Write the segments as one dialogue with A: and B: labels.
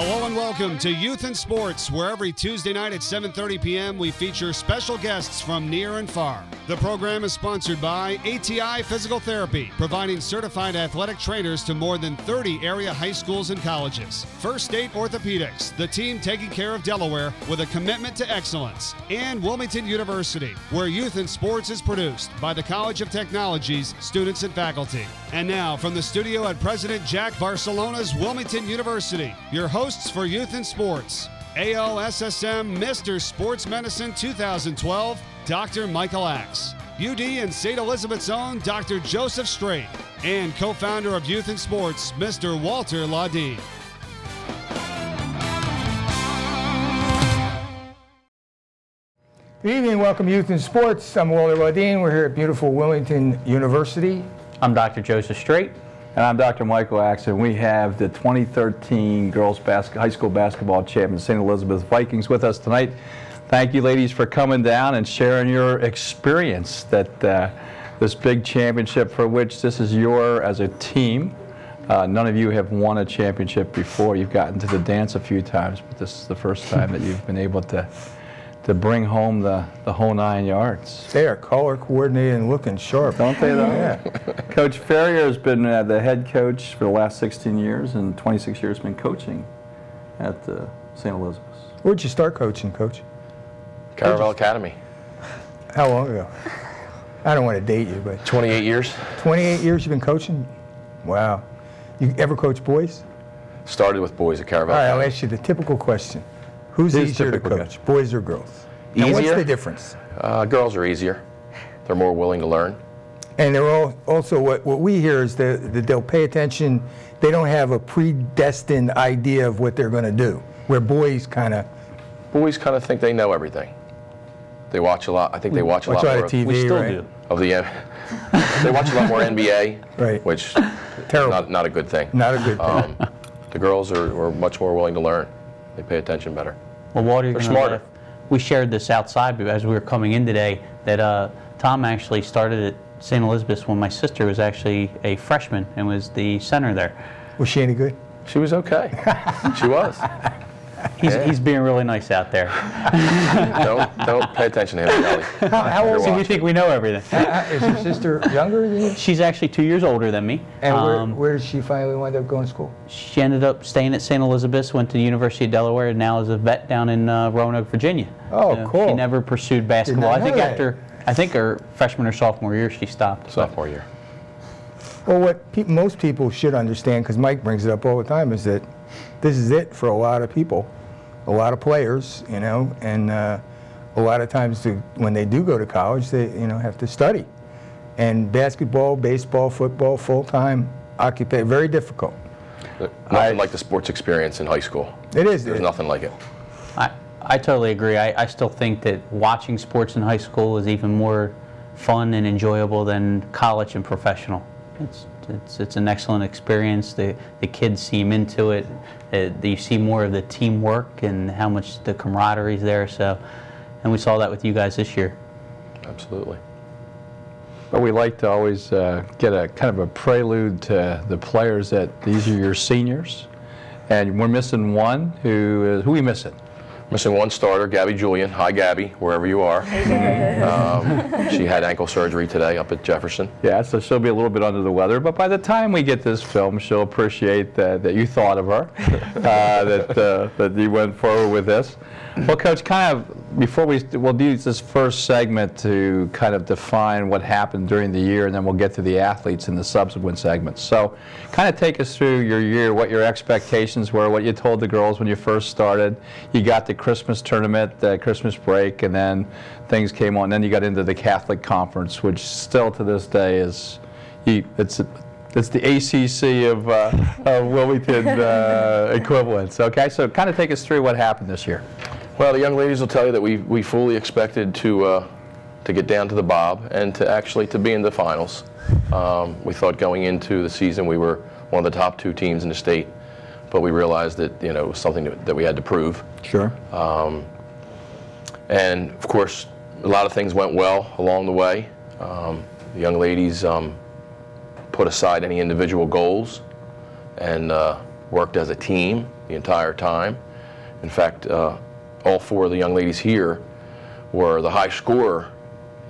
A: Hello and welcome to Youth in Sports, where every Tuesday night at 7:30 p.m. we feature special guests from near and far. The program is sponsored by ATI Physical Therapy, providing certified athletic trainers to more than 30 area high schools and colleges. First State Orthopedics, the team taking care of Delaware with a commitment to excellence. And Wilmington University, where Youth in Sports is produced by the College of Technology's students and faculty. And now, from the studio at President Jack Barcelona's Wilmington University, your hosts for Youth in Sports, AOSSM Mr. Sports Medicine 2012, Dr. Michael Axe, UD and St. Elizabeth's own Dr. Joseph Strait, and co-founder of Youth in Sports, Mr. Walter Laudine.
B: Good evening, welcome to Youth in Sports. I'm Walter Laudine. We're here at beautiful Wilmington University.
C: I'm Dr. Joseph Strait.
D: And I'm Dr. Michael Axe, and we have the 2013 girls high school basketball champions, St. Elizabeth Vikings, with us tonight. Thank you, ladies, for coming down and sharing your experience that this big championship for which this is your as a team. None of you have won a championship before. You've gotten to the dance a few times, but this is the first time that you've been able to bring home the whole 9 yards.
B: They are color coordinated and looking sharp.
D: Don't they, though?
B: Yeah.
D: Coach Ferrier has been the head coach for the last 16 years, and 26 years been coaching at St. Elizabeth's.
B: Where'd you start coaching, Coach?
E: Caravel Academy.
B: How long ago? I don't want to date you, but
E: 28 years.
B: 28 years you've been coaching? Wow. You ever coach boys?
E: Started with boys at Caravel
B: All right, I'll
E: Academy.
B: ask you the typical question. Who's
D: His
B: easier to
D: typical
B: coach, boys or girls? And
E: Easier?
B: what's the difference?
E: Girls are easier. They're more willing to learn.
B: And they're all, also, what we hear is that they'll pay attention. They don't have a predestined idea of what they're going to do, where boys kind of...
E: Boys kind of think they know everything. They watch a lot. I think they watch a lot more
B: of TV,
C: We still
B: right?
C: do.
E: of the. They watch a lot more NBA,
B: Right.
E: which
B: Terrible.
E: not a good thing.
B: Not a good thing.
E: The girls are much more willing to learn. They pay attention better.
C: Well, Walter,
E: They're smarter.
C: We shared this outside as we were coming in today, that Tom actually started at St. Elizabeth's when my sister was actually a freshman and was the center there.
B: Was she any good?
E: She was okay. She was.
C: He's being really nice out there.
E: Don't pay attention to him, Kelly.
B: How old
C: So we think we know everything.
B: is your sister younger than you?
C: She's actually 2 years older than me.
B: And where did she finally wind up going to school?
C: She ended up staying at St. Elizabeth's, went to the University of Delaware, and now is a vet down in Roanoke, Virginia.
B: Oh, cool.
C: She never pursued basketball.
B: Did not know that.
C: I think her freshman or sophomore year she stopped.
E: Sophomore year.
B: Well, what most people should understand, because Mike brings it up all the time, is that this is it for a lot of people, a lot of players, you know, and a lot of times when they do go to college, they have to study. And basketball, baseball, football, full-time occupation, very difficult.
E: Nothing like the sports experience in high school.
B: It is.
E: There's nothing like it.
C: I totally agree. I still think that watching sports in high school is even more fun and enjoyable than college and professional. It's an excellent experience. The kids seem into it. You see more of the teamwork and how much the camaraderie is there. So, and we saw that with you guys this year.
E: Absolutely.
D: But we like to always get a kind of a prelude to the players that these are your seniors, and we're missing one. Who are we missing?
E: Missing one starter, Gabby Julian. Hi, Gabby, wherever you are. She had ankle surgery today up at Jefferson.
D: Yeah, so she'll be a little bit under the weather, but by the time we get this film, she'll appreciate that you thought of her, that you went forward with this. Well, Coach, kind of before we'll do this first segment to kind of define what happened during the year, and then we'll get to the athletes in the subsequent segments. So, kind of take us through your year, what your expectations were, what you told the girls when you first started. You got the Christmas tournament, the Christmas break, and then things came on. Then you got into the Catholic Conference, which still to this day is, it's the ACC of Wilmington equivalents. Okay, so kind of take us through what happened this year.
E: Well, the young ladies will tell you that we fully expected to get down to the Bob and to be in the finals. We thought going into the season we were one of the top 2 teams in the state, but we realized that it was something that we had to prove.
B: Sure.
E: And of course, a lot of things went well along the way. The young ladies put aside any individual goals and worked as a team the entire time. In fact, all 4 of the young ladies here were the high scorer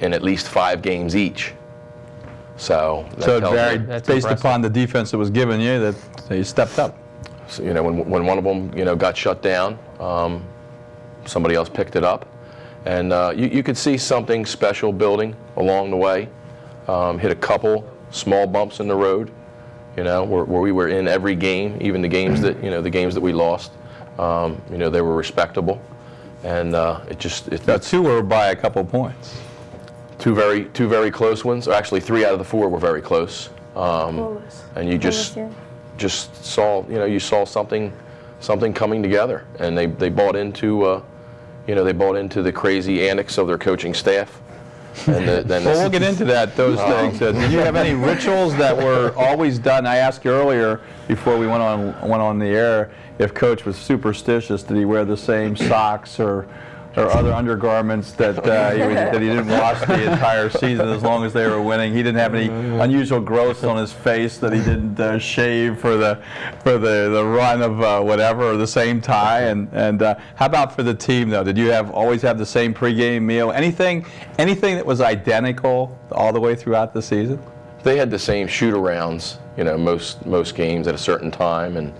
E: in at least 5 games each. So that
D: So it
E: tells you-
D: varied based upon the defense that was given you, that you stepped up.
E: So, you know, when one of them, you know, got shut down, somebody else picked it up, and you could see something special building along the way. Hit a couple small bumps in the road, you know, where we were in every game, even the games that, you know, the games that we lost, you know, they were respectable, and
D: Now, 2 were by a couple points.
E: two very close ones. Or actually, 3 out of the 4 were very close, and you just saw, you know, you saw something coming together, and they bought into, you know, they bought into the crazy antics of their coaching staff. And then
D: Well, we'll get into those things. Did you have any rituals that were always done? I asked you earlier, before we went on the air, if Coach was superstitious. Did he wear the same socks or other undergarments that he didn't wash the entire season as long as they were winning? He didn't have any unusual growths on his face that he didn't shave for the run of whatever, or the same tie. And how about for the team though? Did you always have the same pregame meal? Anything that was identical all the way throughout the season?
E: they had the same shoot-arounds, you know, most games at a certain time, and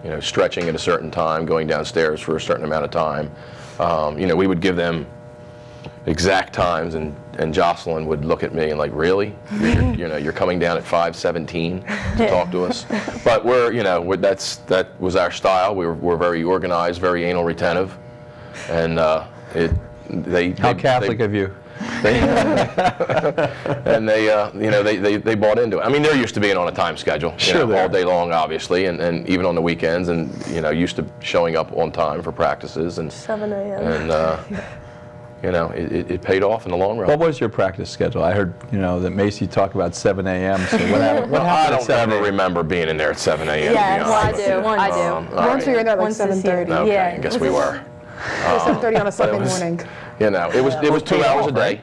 E: you know, stretching at a certain time, going downstairs for a certain amount of time. You know, we would give them exact times, and Jocelyn would look at me and like, really? You know, you're coming down at 5:17 to talk to us. But that was our style. We're very organized, very anal retentive, and
D: How Catholic of you?
E: And they bought into it. I mean, they're used to being on a time schedule, all day long, obviously, and even on the weekends, and used to showing up on time for practices, and 7 a.m. And it paid off in the long run.
D: What was your practice schedule? I heard that Macy talked about 7 a.m. So what happened?
E: I don't ever remember being in there at 7 a.m.
F: Yeah, I do.
G: Once we were there like 7:30.
E: Okay,
F: Yeah.
E: I guess we were.
G: 7:30 on a Sunday morning.
E: It was 2 hours a day,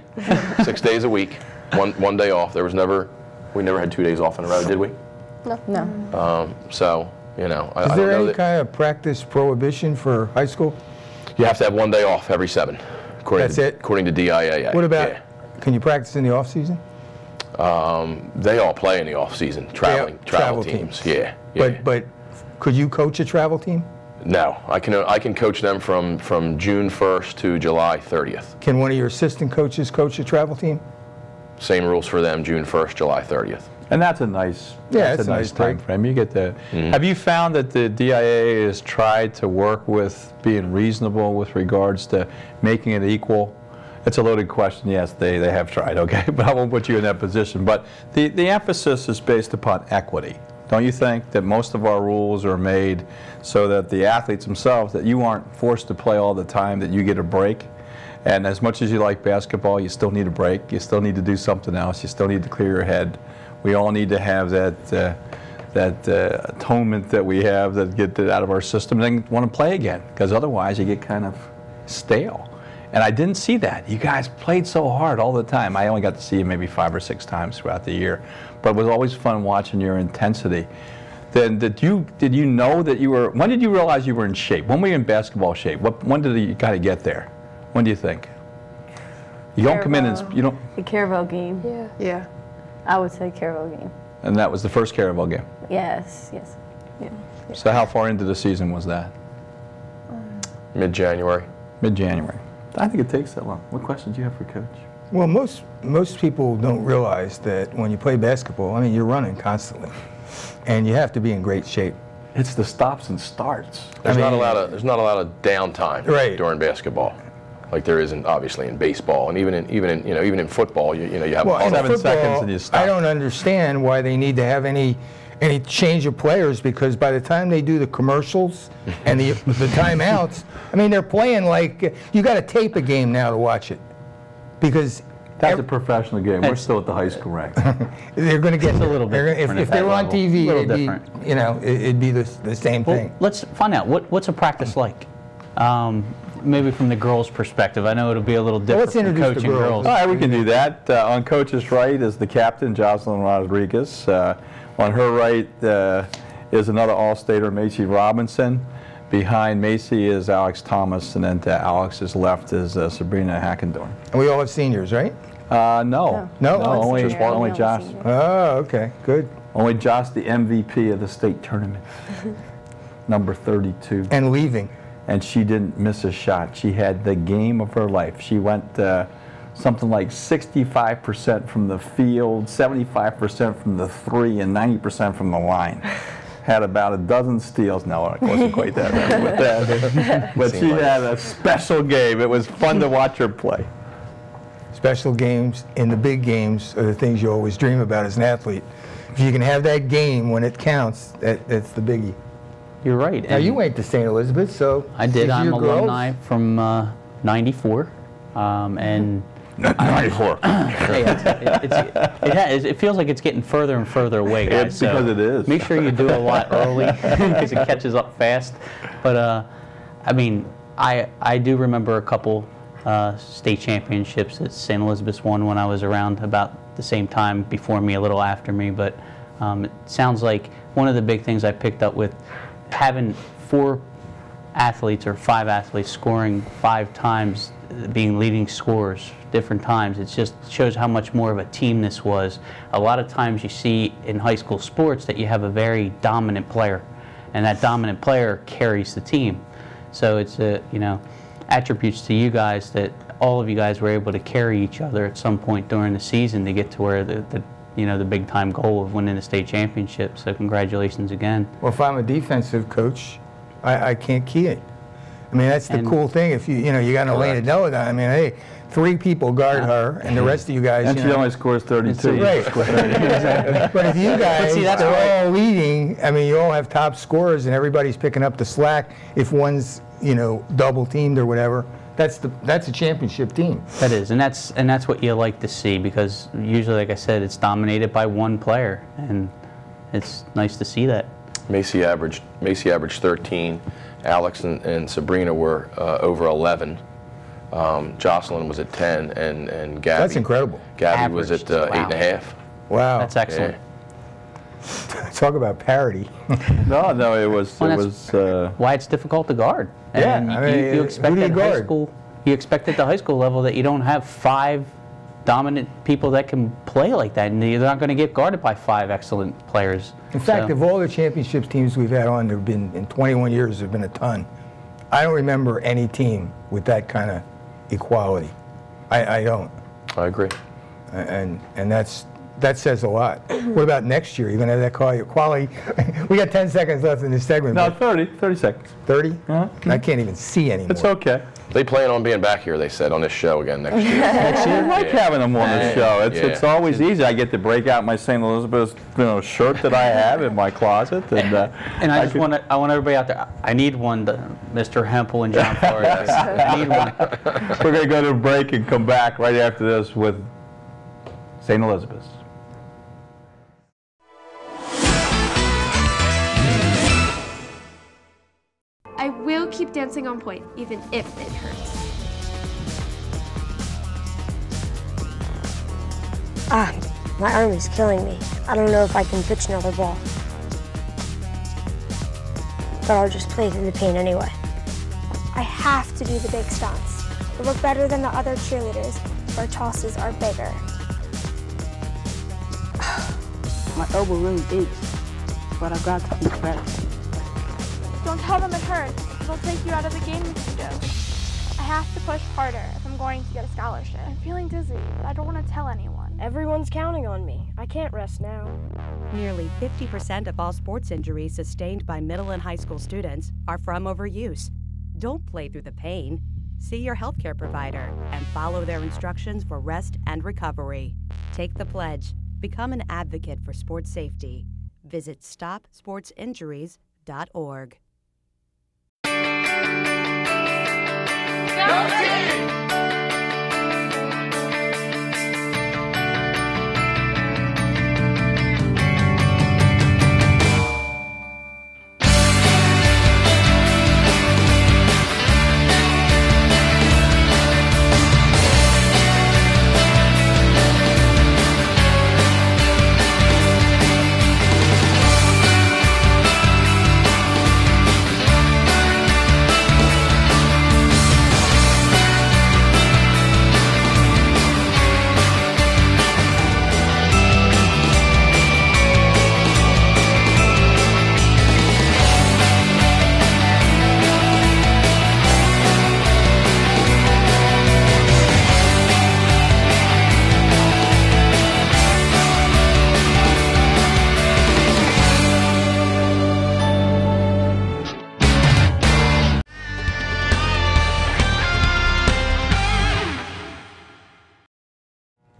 E: 6 days a week, one day off. We never had 2 days off in a row, did we?
G: No.
E: So I
B: Is
E: don't
B: there
E: know
B: any
E: that
B: kind of practice prohibition for high school?
E: you have to have 1 day off every 7.
B: That's it?
E: According to DIAA.
B: What about,
E: Yeah.
B: can you practice in the off season?
E: They all play in the off season, travel
B: travel
E: teams.
B: teams.
E: Yeah.
B: But could you coach a travel team?
E: No, I can coach them from June 1st to July 30th.
B: Can one of your assistant coaches coach a travel team?
E: Same rules for them, June 1st, July 30th.
D: And that's a nice,
B: it's a
D: nice
B: nice
D: time
B: break.
D: frame. You get the. Have you found that the DIA has tried to work with being reasonable with regards to making it equal? It's a loaded question. Yes, they have tried. Okay, but I won't put you in that position. But the emphasis is based upon equity. Don't you think that most of our rules are made so that the athletes themselves, that you aren't forced to play all the time, that you get a break? And as much as you like basketball, you still need a break. You still need to do something else. You still need to clear your head. We all need to have that atonement that we have, that get that out of our system, and then want to play again, because otherwise you get kind of stale. And I didn't see that. You guys played so hard all the time. I only got to see you maybe 5 or 6 times throughout the year, but it was always fun watching your intensity. Then did you know that you were? When did you realize you were in shape? When were you in basketball shape? When did you kind of get there? When do you think? You don't come in and you don't.
F: The Caravel game.
G: Yeah.
F: I would say Caravel game.
D: And that was the first Caravel game.
F: Yes. Yeah.
D: So how far into the season was that?
E: Mid-January.
D: Mid-January. I think it takes that long. What questions do you have for Coach?
B: Well, most people don't realize that when you play basketball, I mean, you're running constantly, and you have to be in great shape.
D: It's the stops and starts.
E: There's not a lot of downtime during basketball, like there isn't obviously in baseball, and even in football. You have
B: Well, in
D: 7
B: football,
D: seconds and you stop.
B: I don't understand why they need to have any change of players, because by the time they do the commercials and the timeouts, I mean, they're playing like you got to tape a game now to watch it, because
D: That's a professional game. We're still at the high school rank.
B: they're going to get
C: It's a little bit different
B: if
C: at
B: they were
C: that
B: on
C: level.
B: TV,
C: Little
B: it'd be
C: different.
B: it'd be the same
C: Well,
B: thing.
C: let's find out what's a practice like. Maybe from the girls' perspective. I know it'll be a little different
B: let's
C: from
B: introduce the
C: coaching
B: girls.
C: girls.
D: All right, we can do that. On Coach's right is the captain, Jocelyn Rodriguez. On her right is another All-Stater, Macy Robinson. Behind Macy is Alex Thomas, and then to Alex's left is Sabrina Hackendorn.
B: And we all have seniors, right?
D: No.
B: No?
D: only,
F: Just one.
D: only
F: No,
D: Josh.
F: senior.
B: Oh, okay, good.
D: Only Josh, the MVP of the state tournament. Number 32.
B: And leaving.
D: And she didn't miss a shot. She had the game of her life. She went something like 65% from the field, 75% from the three, and 90% from the line. Had about a dozen steals. No, it wasn't quite that bad. But she had a special game. It was fun to watch her play.
B: Special games in the big games are the things you always dream about as an athlete. If you can have that game when it counts, that's the biggie.
C: You're right.
B: Now,
C: and
B: you went to St. Elizabeth, so...
C: I did.
B: these are
C: I'm
B: your girls?
C: alumni from 94. And
D: 94.
C: hey, it feels like it's getting further and further away, guys.
D: It's because it is.
C: Make sure you do a lot early because it catches up fast. But I mean, I do remember a couple state championships that St. Elizabeth's won when I was around about the same time, before me, a little after me. But it sounds like one of the big things I picked up with having 4 athletes or 5 athletes scoring 5 times, being leading scorers different times, it just shows how much more of a team this was. A lot of times you see in high school sports that you have a very dominant player, and that dominant player carries the team. So it's attributes to you guys that all of you guys were able to carry each other at some point during the season to get to where the big time goal of winning the state championship. So congratulations again.
B: Well, if I'm a defensive coach, I can't key it. I mean, that's the cool thing. If you got an Elena Della, I mean, hey, 3 people guard her, and the rest of you guys.
D: And she only scores 32.
B: Right. But if you guys are all leading, I mean, you all have top scorers, and everybody's picking up the slack. If one's double teamed or whatever, that's a championship team.
C: That is, and that's what you like to see, because usually, like I said, it's dominated by one player, and it's nice to see that.
E: Macy averaged 13. Alex and Sabrina were over 11. Jocelyn was at 10, and Gabby.
B: That's incredible.
E: Gabby was at 8.5.
B: Wow.
C: That's excellent.
E: Yeah.
B: Talk about parity.
D: No, it was.
C: Why it's difficult to guard.
B: Yeah,
C: And
B: I mean,
C: you expect
B: who do you
C: at high
B: guard?
C: school. You expect at the high school level that you don't have 5 dominant people that can play like that, and you're not going to get guarded by 5 excellent players.
B: In fact,
C: So-
B: of all the championships teams we've had on, there have been, in 21 years, there have been a ton. I don't remember any team with that kind of equality. I don't.
E: I agree.
B: And that says a lot. What about next year? You're going to have that quality? We got 10 seconds left in this segment.
D: No,
B: but
D: 30 seconds.
B: 30?
D: Uh-huh.
B: I can't even see anymore.
D: It's okay.
E: They plan on being back here, they said, on this show again next year.
D: I like having them on the show. It's
E: Yeah.
D: always easy. I get to break out my St. Elizabeth shirt that I have in my closet, and
C: I want everybody out there. I need one, Mr. Hempel and John Flores. I need one.
D: we're going to go to a break and come back right after this with St. Elizabeth's.
H: I will keep dancing on point, even if it hurts.
I: My arm is killing me. I don't know if I can pitch another ball. But I'll just play through the pain anyway.
J: I have to do the big stunts. To look better than the other cheerleaders, our tosses are bigger.
K: My elbow really aches, but I've got to keep better.
J: Don't tell them it hurts. They'll take you out of the game if you do. I have to push harder if I'm going to get a scholarship. I'm feeling dizzy, but I don't want to tell anyone.
I: Everyone's counting on me. I can't rest now.
L: Nearly 50% of all sports injuries sustained by middle and high school students are from overuse. Don't play through the pain. See your healthcare provider and follow their instructions for rest and recovery. Take the pledge. Become an advocate for sports safety. Visit stopsportsinjuries.org.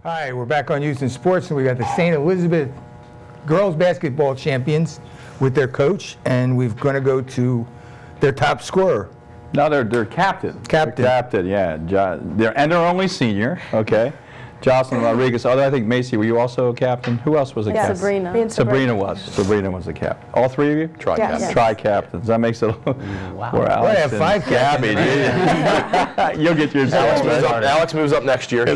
B: Hi, we're back on Youth in Sports, and we got the St. Elizabeth girls basketball champions with their coach, and we're going to go to their top scorer.
D: No, they're captain.
B: Captain.
D: They're captain, yeah. They're only senior, okay. Jocelyn Rodriguez. Although I think, Macy, were you also a captain? Who else was a captain?
F: Sabrina.
G: Me and
D: Sabrina was. Sabrina was the captain. All three of you?
E: Tri-captain.
G: Yes.
D: Tri-captains. That makes it
C: Wow.
D: Where
B: I
D: Alex
B: have
D: and
B: 5
D: Gabby,
B: captains.
D: you'll get yours.
E: Alex moves up next year.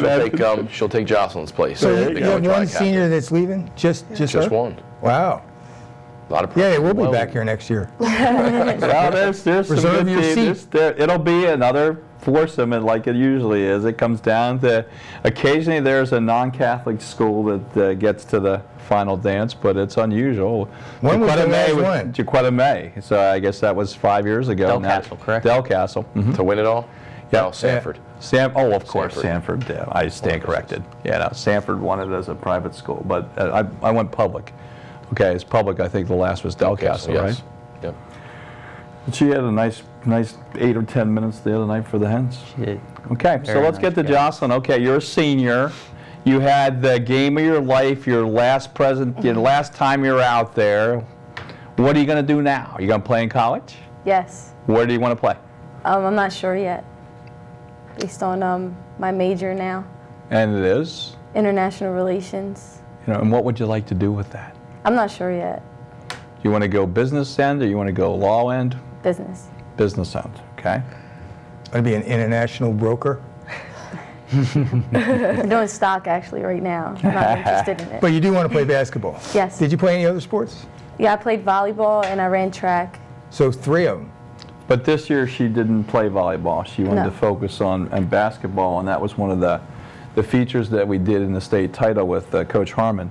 E: She'll take Jocelyn's place.
B: So
E: Become
B: you have
E: a
B: one
E: tri-captain.
B: senior that's leaving? Just her?
E: one.
B: Wow.
E: A lot of
B: Yeah,
E: pressure.
B: they will be back here next year.
D: Well, there's some
B: Reserve
D: good
B: your
D: teams.
B: seat.
D: It'll be another foursome, and like it usually is. It comes down to occasionally there's a non-Catholic school that gets to the final dance, but it's unusual.
B: When was the last one?
D: Jaquetta May. So I guess that was 5 years ago.
C: Del
D: Now-
C: Castle, correct?
D: Del Castle. Mhm.
E: To win it all?
D: Yeah.
E: No, Sanford.
D: Oh, of course, Sanford. Yeah, I stand corrected. Yeah, no, Sanford won it as a private school, but I went public. Okay, it's public. I think the last was Del Castle,
E: yes.
D: right?
E: Yep.
D: But she had a nice 8 or 10 minutes the other night for the Hens.
C: She did.
D: Okay, so
C: Very
D: let's get to
C: nice game.
D: Jocelyn. Okay, you're a senior. You had the game of your life, your last time you're out there. What are you going to do now? Are you going to play in college?
F: Yes.
D: Where do you want to play?
F: I'm not sure yet. Based on my major now,
D: And it is?
F: international relations.
D: And what would you like to do with that?
F: I'm not sure yet.
D: Do you want to go business end or you want to go law end?
F: Business.
D: Business end, okay.
B: Going to be an international broker.
F: I'm doing stock actually right now. I'm not interested in it.
B: But you do want to play basketball.
F: Yes.
B: Did you play any other sports?
F: Yeah, I played volleyball and I ran track.
B: So 3 of them.
D: But this year she didn't play volleyball. She wanted
F: No.
D: to focus on basketball, and that was one of the features that we did in the state title with Coach Harmon,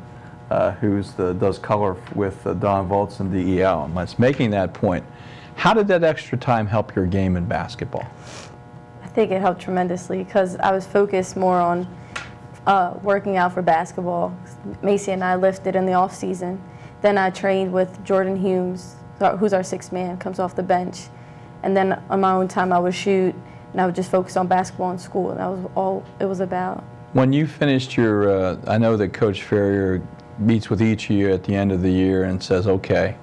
D: who does color with Don Volts and DEL. And let's making that point. How did that extra time help your game in basketball?
F: I think it helped tremendously because I was focused more on working out for basketball. Macy and I lifted in the off season. Then I trained with Jordan Humes, who's our 6th man, comes off the bench. And then on my own time I would shoot, and I would just focus on basketball in school, and that was all it was about. When
D: you finished your, I know that Coach Ferrier meets with each of you at the end of the year and says, okay,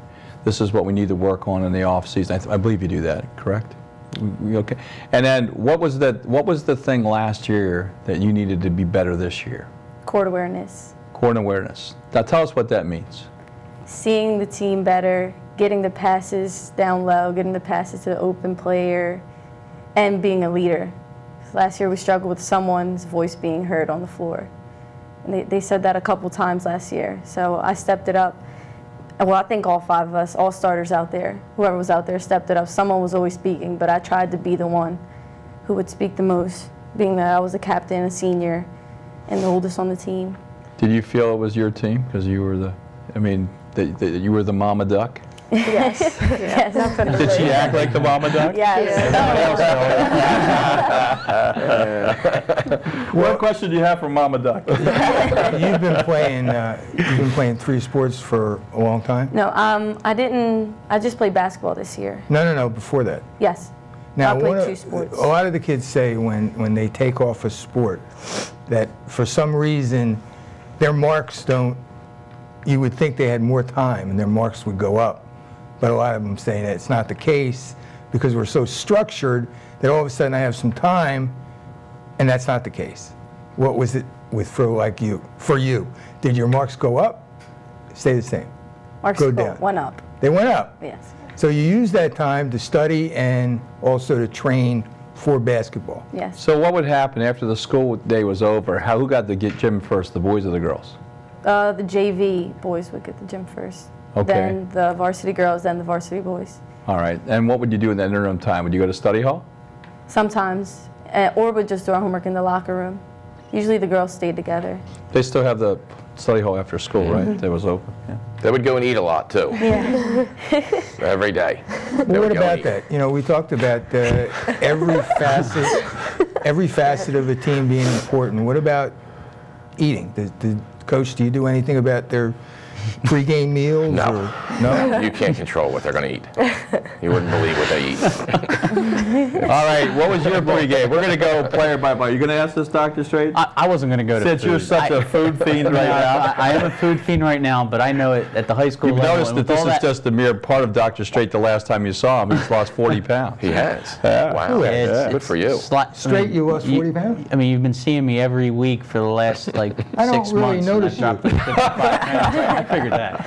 D: this is what we need to work on in the off season. I believe you do that, correct? Okay. And then what was the thing last year that you needed to be better this year?
F: Court awareness.
D: Court awareness. Now tell us what that means.
F: Seeing the team better, getting the passes down low, getting the passes to the open player, and being a leader. Last year we struggled with someone's voice being heard on the floor. And they said that a couple times last year, so I stepped it up. Well, I think all 5 of us, all starters out there, whoever was out there stepped it up. Someone was always speaking, but I tried to be the one who would speak the most, being that I was a captain, a senior, and the oldest on the team.
D: Did you feel it was your team because you were that you were the mama duck?
F: Yes. Yes.
D: Did she act like the mama duck?
F: Yes.
D: What question do you have for Mama Duck?
B: You've been playing 3 sports for a long time?
F: No, I didn't. I just played basketball this year.
B: No, before that.
F: Yes.
B: Now,
F: I played 2 sports.
B: A lot of the kids say when they take off a sport that for some reason their marks don't, you would think they had more time and their marks would go up. But a lot of them say that it's not the case because we're so structured that all of a sudden I have some time, and that's not the case. What was it for you? Did your marks go up? Stay the same?
F: Marks
B: go down?
F: Went up.
B: They went up?
F: Yes.
B: So you use that time to study and also to train for basketball?
F: Yes.
D: So what would happen after the school day was over? Who got the gym first, the boys or the girls?
F: The JV boys would get the gym first.
D: Okay.
F: Then the varsity girls, then the varsity boys.
D: All right. And what would you do in that interim time? Would you go to study hall?
F: Sometimes. Or would just do our homework in the locker room. Usually the girls stayed together.
D: They still have the study hall after school, right? That was open. Yeah.
E: They would go and eat a lot, too.
F: Yeah.
E: Every day.
B: Well, what about that? You know, we talked about every facet of a team being important. What about eating? Coach, do you do anything about their pregame meals?
E: No.
B: No?
E: You can't control what they're going to eat. You wouldn't believe what they eat.
D: All right, what was your pregame? We're going to go player by player. You going to ask this, Dr. Straight?
C: I wasn't going to go to
D: Since
C: food.
D: you're such a food fiend right now.
C: I am a food fiend right now, but I know it at the high school
D: You've
C: level.
D: noticed that this is just a mere part of Dr. Straight. The last time you saw him, he's lost 40 pounds.
E: He has.
D: Yeah.
E: Wow.
C: It's
E: Good for you.
B: Straight, you lost 40 pounds?
C: I mean, you've been seeing me every week for the last, like,
B: I don't
C: 6
B: really
C: months.
B: notice
C: and I dropped 55 pounds. I figured that.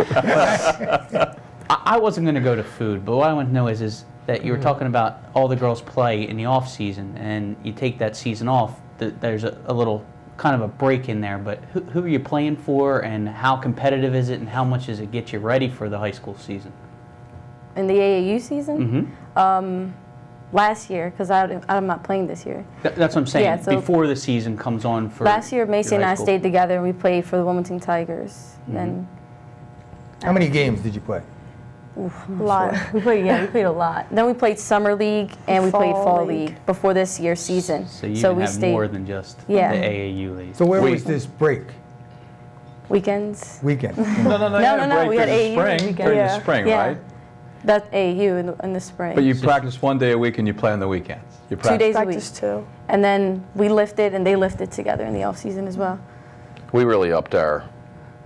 C: But I wasn't going to go to food, but what I want to know is that you were talking about all the girls play in the off season, and you take that season off. There's a little kind of a break in there, but who are you playing for, and how competitive is it, and how much does it get you ready for the high school season?
F: In the AAU season? Last year, because I'm not playing this year.
C: That's what I'm saying.
F: Yeah, so
C: before the season comes on for
F: last year, Macy and I
C: school.
F: stayed together, and we played for the Wilmington Tigers. Then
B: How many games did you play?
F: a lot. We played a lot. Then we played summer league and we played fall league before this year's season.
C: So you can
F: we
C: have
F: stayed
C: more than just
F: Yeah.
C: the AAU league.
B: So where was this break?
F: weekends.
B: Weekend.
F: No, we had AAU weekend.
D: During the spring,
F: Yeah.
D: right?
F: That's AAU in the spring.
D: But you practice 1 day a week and you play on the weekends. You
F: 2 days a week.
G: Practice too.
F: And then we lifted and they lifted together in the off season as well.
E: We really upped our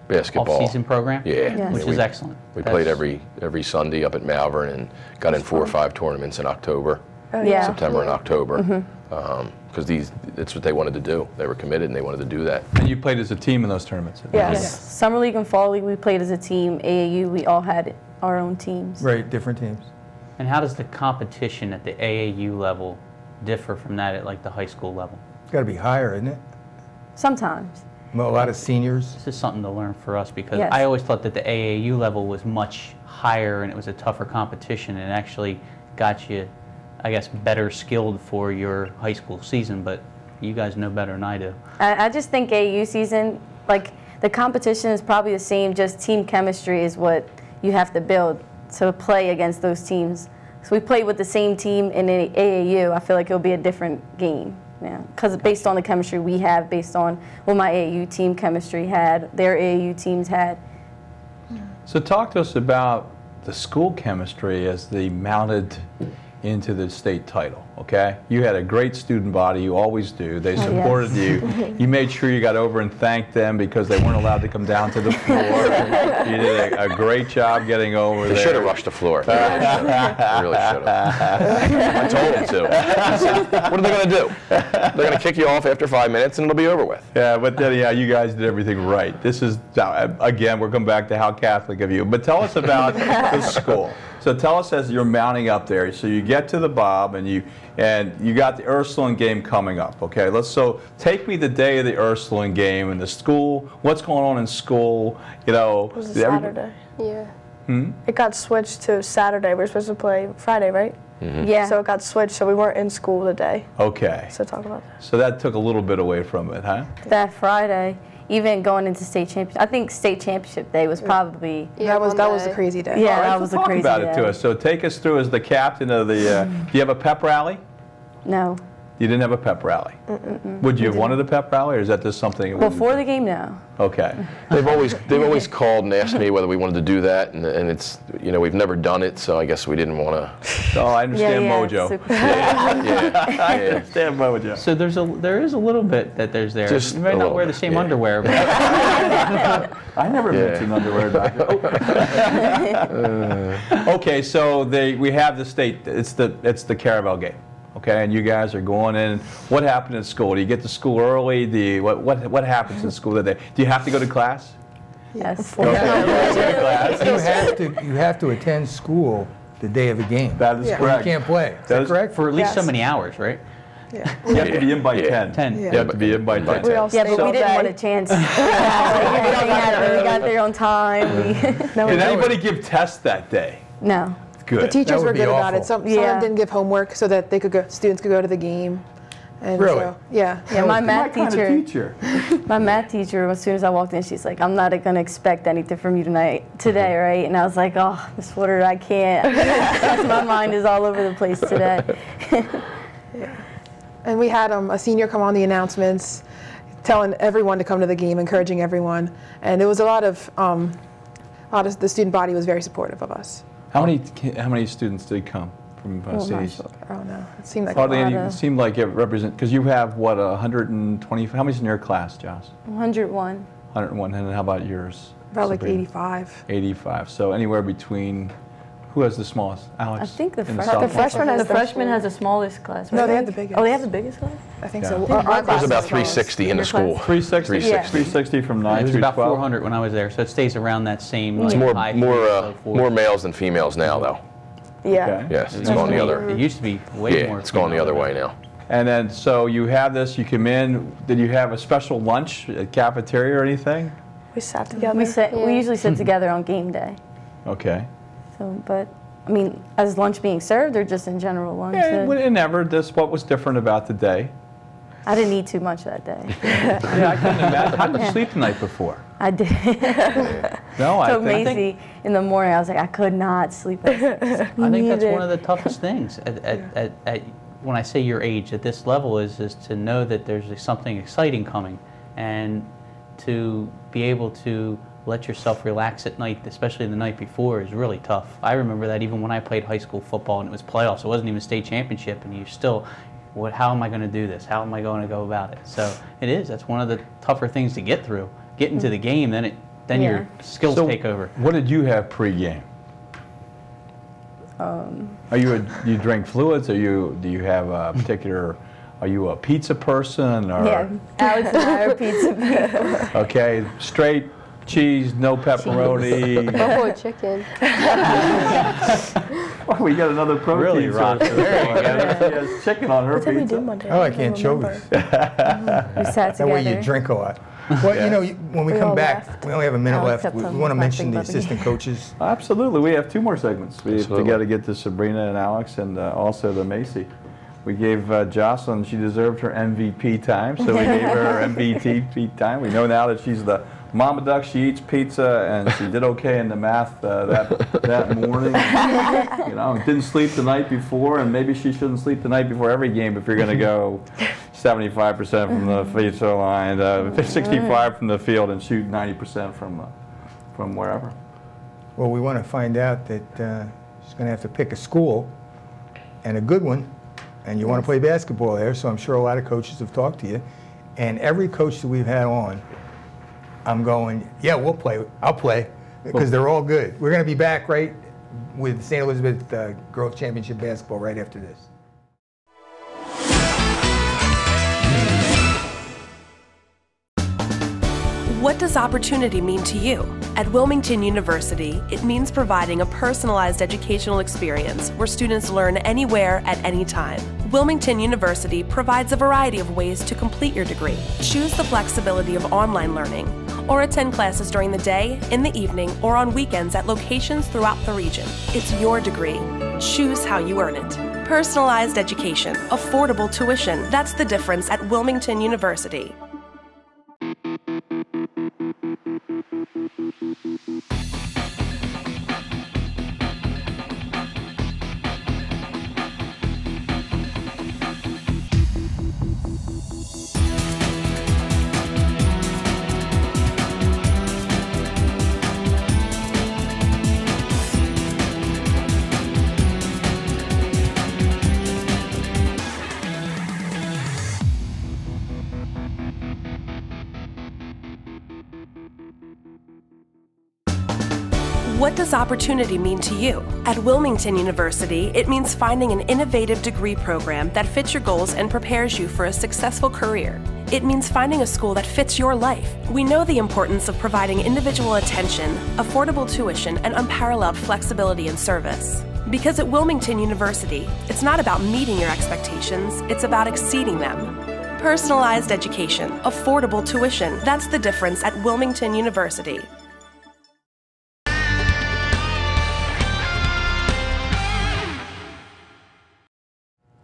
E: basketball.
C: Off-season program?
F: Yes.
C: Which is excellent.
E: We played every Sunday up at Malvern and got in 4 or 5 tournaments in October,
F: Yeah.
E: September and October, because that's what they wanted to do. They were committed and they wanted to do that.
D: And you played as a team in those tournaments?
F: Yes. Summer league and fall league we played as a team. AAU we all had our own teams.
B: Right, different teams.
C: And how does the competition at the AAU level differ from that at like the high school level?
B: It's got to be higher, isn't it?
F: Sometimes.
B: Well, a lot of seniors.
C: This is something to learn for us because
F: Yes.
C: I always thought that the AAU level was much higher and it was a tougher competition and actually got you, I guess, better skilled for your high school season, but you guys know better than I do.
F: I just think AAU season, like the competition is probably the same, just team chemistry is what you have to build to play against those teams. So we played with the same team in the AAU. I feel like it'll be a different game. Yeah, because based on the chemistry we have, based on what my AAU team chemistry had, their AAU teams had.
D: So talk to us about the school chemistry as they mounted into the state title, okay? You had a great student body, you always do. They supported you. You made sure you got over and thanked them because they weren't allowed to come down to the floor. You did a great job getting over there.
E: They should have rushed the floor. They really should have. I told them to. I said, what are they going to do? They're going to kick you off after 5 minutes and it'll be over with.
D: Yeah, but then, yeah, you guys did everything right. This is, again, we're coming back to how Catholic of you. But tell us about the school. So tell us as you're mounting up there. So you get to the Bob and you got the Ursuline game coming up. Okay, so take me the day of the Ursuline game and the school. What's going on in school? You know,
G: It was a Saturday. Yeah. It got switched to Saturday. We were supposed to play Friday, right?
F: Yeah.
G: So it got switched, so we weren't in school today.
D: Okay.
G: So talk about that.
D: So that took a little bit away from it, huh?
F: That Friday, even going into state championship, I think state championship day was probably.
G: Yeah, that was a crazy day.
F: Yeah,
D: All right,
F: that
D: so
F: was a
D: talk
F: crazy
D: about
F: day.
D: it to us. So take us through as the captain of the. Do you have a pep rally?
F: No.
D: You didn't have a pep rally. Would you have wanted a pep rally, or is that just something?
F: Before the game, no.
D: Okay.
E: They've always called and asked me whether we wanted to do that, and it's, you know, we've never done it, so I guess we didn't want to.
D: Oh, I understand Mojo.
E: I
D: understand Mojo.
C: So there is a little bit that there's there.
E: Just
C: you may
E: a
C: not
E: little
C: wear the
E: bit,
C: same
E: yeah.
C: underwear, but
D: I never mentioned underwear, Doctor. Okay, so we have the state. It's the Caravel game. Okay, and you guys are going in. What happened in school? Do you get to school early? What happens in school that day? Do you have to go to class?
F: Yes.
B: You have to attend school the day of the game.
D: That is
B: Or
D: correct.
B: you can't play. Is that correct?
C: for at least so many hours, right?
G: Yeah.
D: You have to be in by 10.
C: 10.
D: You have to be in by 10.
G: We all
F: Yeah,
G: stayed
F: but we
G: all
F: didn't
G: day.
F: want a chance. We got there on time.
D: Did anybody give tests that day?
F: No.
D: Good.
G: The teachers
B: would
G: were
B: be
G: good about
B: awful.
G: it. Some
F: Yeah.
G: didn't give homework so that students could go to the game. And
B: Really?
G: So, yeah.
F: Yeah, my math
D: Kind of
F: teacher. My math teacher, as soon as I walked in, she's like, "I'm not going to expect anything from you today, right?" And I was like, "Oh, Miss Woodard, I can't." My mind is all over the place today.
G: And we had a senior come on the announcements, telling everyone to come to the game, encouraging everyone. And it was a lot of The student body was very supportive of us.
D: How many students did come from cities?
G: I don't know. It seemed like a lot.
D: It seemed like it represents, because you have, what, 120, how many's in your class, Joss?
F: 101.
D: 101, and how about yours?
G: About like
D: Sabrina?
G: 85.
D: 85, so anywhere between, who has the smallest? Alex?
F: I think the
G: freshman
F: has the smallest class, right?
G: No, they have the biggest.
F: Oh, they have the biggest class?
G: I think
D: Yeah.
G: so.
E: There's about 360 in the school.
D: 360?
E: 360.
D: From
C: It
D: 9
C: was
D: through
C: about
D: 12?
C: 400 when I was there, so it stays around that same.
E: It's
C: like, high
E: more males than females now, though.
G: Yeah.
D: Okay.
E: Yes, it's going the other.
C: It used to be way more.
E: Yeah, it's going the other way now.
D: And then, so you have this, you come in, did you have a special lunch at cafeteria or anything?
G: We sat together.
F: We usually sit together on game day.
D: Okay.
F: So, but I mean, as lunch being served or just in general lunch?
D: Yeah, it never, what was different about the day?
F: I didn't eat too much that day.
D: Yeah, I couldn't imagine. How did you sleep the night before?
F: I did.
D: No,
F: So Macy in the morning, I was like, I could not sleep.
C: I think that's one of the toughest things when I say your age at this level is to know that there's something exciting coming, and to be able to let yourself relax at night, especially the night before, is really tough. I remember that even when I played high school football and it was playoffs, it wasn't even state championship, and you still, how am I going to do this? How am I going to go about it? So it is. That's one of the tougher things to get through. Get into the game, then your skills take over.
D: What did you have pre-game? Do you drink fluids? Do you have a particular? Are you a pizza person? Or?
F: Yeah, Alex and I are pizza people.
D: Okay, straight cheese, no pepperoni.
M: Buffalo chicken.
D: Oh, we got another protein
C: Really,
D: source.
C: Ross.
D: There you go. She has chicken on her
G: What did we
D: pizza.
G: do Monday?
B: I like anchovies.
F: We sat
B: That way you
F: together.
B: drink a lot. Well, you know, when we come
G: all
B: back,
G: left.
B: we only have a minute
F: Alex
B: left.
F: kept
B: We
F: telling
B: want to
F: me
B: mention the
F: plastic
B: assistant coaches.
D: Absolutely, we have 2 more segments. We
E: Absolutely.
D: got to get to Sabrina and Alex, and also to Macy. We gave Jocelyn, she deserved her MVP time, so we gave her her MVP time. We know now that she's the mama duck. She eats pizza, and she did okay in the math that morning. You know, didn't sleep the night before, and maybe she shouldn't sleep the night before every game if you're going to go 75% from the free throw line, 65 from the field, and shoot 90% from wherever.
B: Well, we want to find out that she's going to have to pick a school, and a good one, and you want to play basketball there, so I'm sure a lot of coaches have talked to you. And every coach that we've had on, I'm going, yeah, we'll play. I'll play, because they're all good. We're going to be back right with St. Elizabeth Girls Championship Basketball right after this.
N: What does opportunity mean to you? At Wilmington University, it means providing a personalized educational experience where students learn anywhere at any time. Wilmington University provides a variety of ways to complete your degree. Choose the flexibility of online learning, or attend classes during the day, in the evening, or on weekends at locations throughout the region. It's your degree. Choose how you earn it. Personalized education, affordable tuition. That's the difference at Wilmington University. What does opportunity mean to you? At Wilmington University, it means finding an innovative degree program that fits your goals and prepares you for a successful career. It means finding a school that fits your life. We know the importance of providing individual attention, affordable tuition, and unparalleled flexibility and service. Because at Wilmington University, it's not about meeting your expectations, it's about exceeding them. Personalized education, affordable tuition, that's the difference at Wilmington University.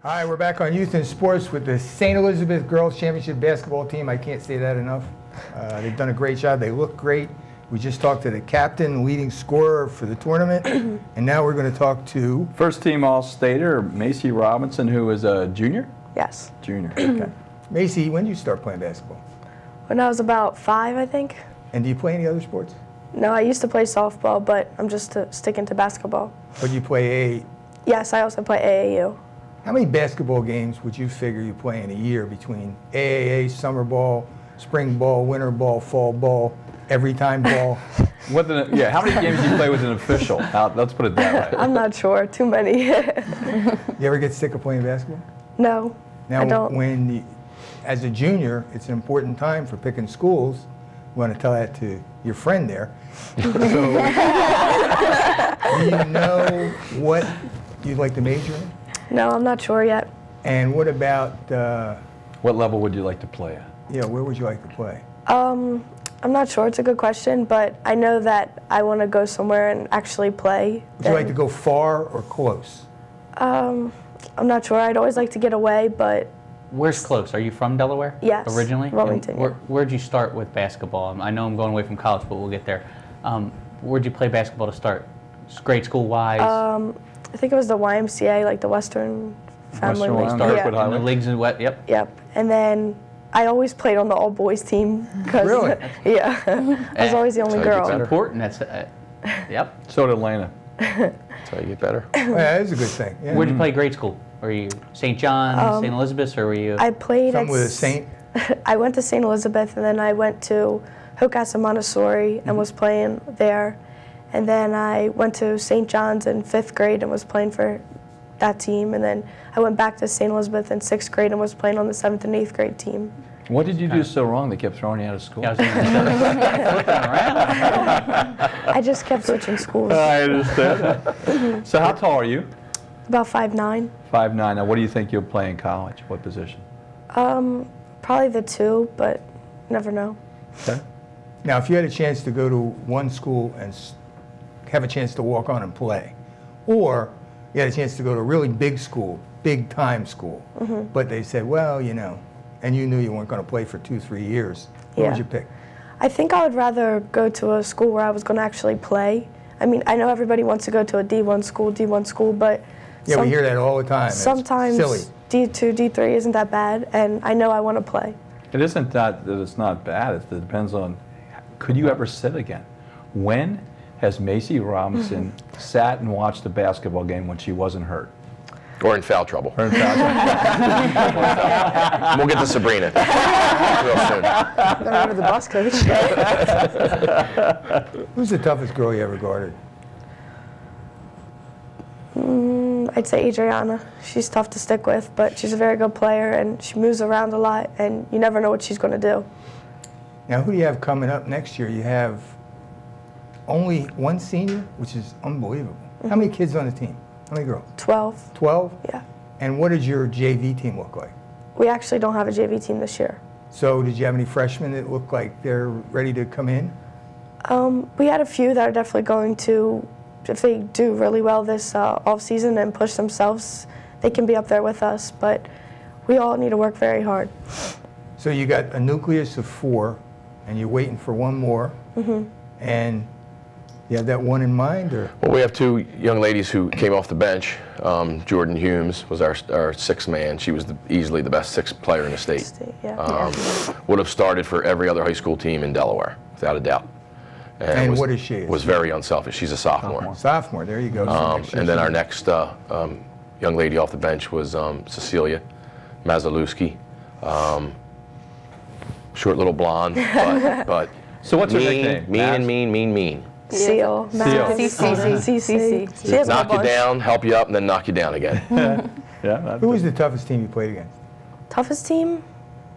B: Hi, we're back on Youth in Sports with the St. Elizabeth Girls Championship Basketball team. I can't say that enough. They've done a great job. They look great. We just talked to the captain, leading scorer for the tournament, and now we're going to talk to...
D: First team All-Stater, Macy Robinson, who is a junior?
G: Yes.
D: Junior, okay.
B: Macy, when did you start playing basketball?
G: When I was about 5, I think.
B: And do you play any other sports?
G: No, I used to play softball, but I'm just sticking to basketball.
B: But you play AA.
G: Yes, I also play AAU.
B: How many basketball games would you figure you play in a year between AAA, summer ball, spring ball, winter ball, fall ball, every time ball?
D: Yeah, how many games do you play with an official? Let's put it that way.
G: I'm not sure. Too many.
B: You ever get sick of playing basketball?
G: No,
B: now,
G: I don't.
B: As a junior, it's an important time for picking schools. You want to tell that to your friend there. So, do you know what you'd like to major in?
G: No, I'm not sure yet.
B: And what about...
D: what level would you like to play at?
B: Yeah, where would you like to play?
G: I'm not sure. It's a good question, but I know that I want to go somewhere and actually play.
B: Would you like to go far or close?
G: I'm not sure. I'd always like to get away, but...
C: Where's close? Are you from Delaware?
G: Yes.
C: Originally?
G: Wilmington.
C: Where'd you start with basketball? I know I'm going away from college, but we'll get there. Where'd you play basketball to start? Grade school-wise?
G: I think it was the YMCA, like the Western Family League.
C: In the leagues and what? Yep.
G: Yep. And then I always played on the all-boys team.
B: Really?
G: Yeah. I was always the only girl.
C: It's important. That's yep.
D: So did Lena.
E: That's how you get better.
B: Well, that is a good thing. Yeah.
C: Where'd you play grade school? Were you St. John, St. Elizabeth's, or were you?
G: I played
B: Something with a Saint?
G: I went to St. Elizabeth, and then I went to Hocassa Montessori and was playing there. And then I went to St. John's in 5th grade and was playing for that team. And then I went back to St. Elizabeth in 6th grade and was playing on the 7th and 8th grade team.
D: What did you do so wrong they kept throwing you out of school?
C: Yeah,
G: I just kept switching schools.
D: I understand that. So how tall are you?
G: About 5'9".
D: 5'9". Now, what do you think you'll play in college? What position?
G: Probably the 2, but never know.
D: Okay.
B: Now, if you had a chance to go to one school and have a chance to walk on and play, or you had a chance to go to a really big school, big-time school, but they said, well, you know, and you knew you weren't going to play for 2-3 years, what would you pick?
G: I think I would rather go to a school where I was going to actually play. I mean, I know everybody wants to go to a D1 school, but...
B: Yeah, we hear that all the time.
G: Sometimes
B: it's silly.
G: D2, D3 isn't that bad, and I know I want to play.
D: It isn't that it's not bad. It depends on, could you ever sit again? When has Macy Robinson sat and watched a basketball game when she wasn't hurt?
E: Or in foul trouble.
D: Or in foul trouble.
E: We'll get to Sabrina real soon.
G: They're under the bus, coach.
B: Who's the toughest girl you ever guarded?
G: I'd say Adriana. She's tough to stick with, but she's a very good player, and she moves around a lot, and you never know what she's going to do.
B: Now, who do you have coming up next year? You have only one senior, which is unbelievable. How many kids on the team? How many girls?
G: 12.
B: 12?
G: Yeah.
B: And what does your JV team look like?
G: We actually don't have a JV team this year.
B: So did you have any freshmen that look like they're ready to come in?
G: We had a few that are definitely going to, if they do really well this off-season and push themselves, they can be up there with us, but we all need to work very hard.
B: So you got a nucleus of 4, and you're waiting for one more, and you have that one in mind, or?
E: Well, we have 2 young ladies who came off the bench. Jordan Humes was our 6th man. She was easily the best 6th player in the state. Would have started for every other high school team in Delaware, without a doubt.
B: And what is she?
E: Was very unselfish. She's a sophomore.
B: Sophomore, there you go.
E: And then our next young lady off the bench was Cecilia Mazalewski. Short little blonde, but
D: so what's her nickname?
E: Mean.
G: Seal.
E: CC. Knock you down, help you up, and then knock you down again.
B: Who was the toughest team you played against?
G: Toughest team?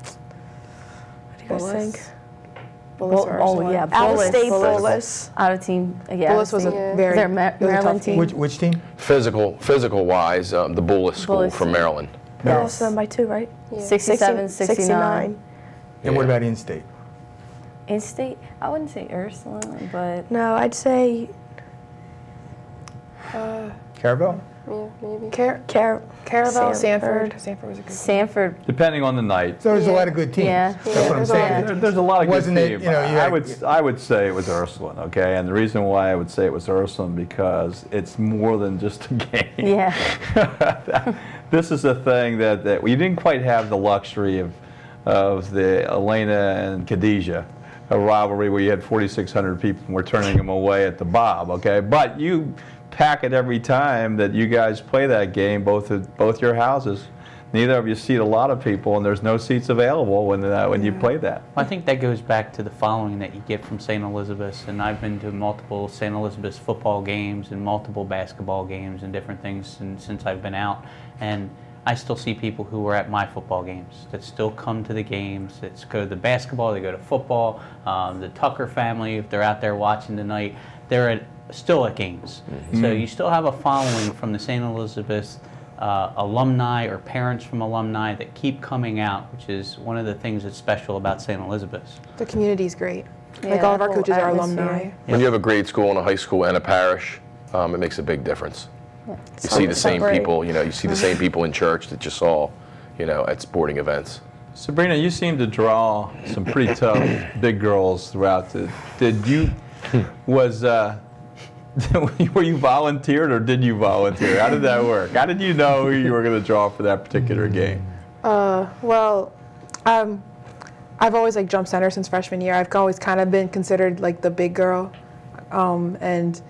G: What do you guys think? Out of state Bullis.
F: Out of team. Yeah.
M: Bullis was a very
F: Maryland team.
B: Which team?
E: Physical wise, the Bullis school from Maryland.
G: Yeah, lost them by 2, right?
F: Yeah. 67, 69.
B: And what about in-state?
F: In-state? I wouldn't say Ursula, but...
G: No, I'd say...
B: Caravel?
M: Yeah, maybe.
G: Caravel,
M: Sanford. Sanford was a good
F: Team.
D: Depending on the night.
B: So there's a lot of good teams.
F: Yeah.
B: That's what I'm saying.
D: There's a lot of good
B: Wasn't it,
D: teams.
B: you know,
D: I would say it was Ursuline, okay? And the reason why I would say it was Ursuline because it's more than just a game.
F: Yeah.
D: This is a thing that we didn't quite have the luxury of the Elena and Khadijah a rivalry where you had 4,600 people and we're turning them away at the Bob, okay? But you pack it every time that you guys play that game, both at both your houses. Neither of you seat a lot of people, and there's no seats available when you play that.
C: I think that goes back to the following that you get from St. Elizabeth's, and I've been to multiple St. Elizabeth's football games and multiple basketball games and different things since I've been out, and I still see people who are at my football games that still come to the games, that go to the basketball, they go to football, the Tucker family, if they're out there watching tonight, they're still at games. So you still have a following from the St. Elizabeth's alumni or parents from alumni that keep coming out, which is one of the things that's special about St. Elizabeth's.
M: The community's great.
F: Yeah,
M: like all of our
F: whole
M: coaches are
F: atmosphere.
M: alumni.
E: When you have a grade school and a high school and a parish, it makes a big difference.
F: Yeah.
E: You see the same people, you see the same people in church that you saw, at sporting events.
D: Sabrina, you seem to draw some pretty tough big girls throughout the. Were you volunteered or did you volunteer? How did that work? How did you know who you were going to draw for that particular game?
M: Well, I've always jumped center since freshman year. I've always kind of been considered the big girl, and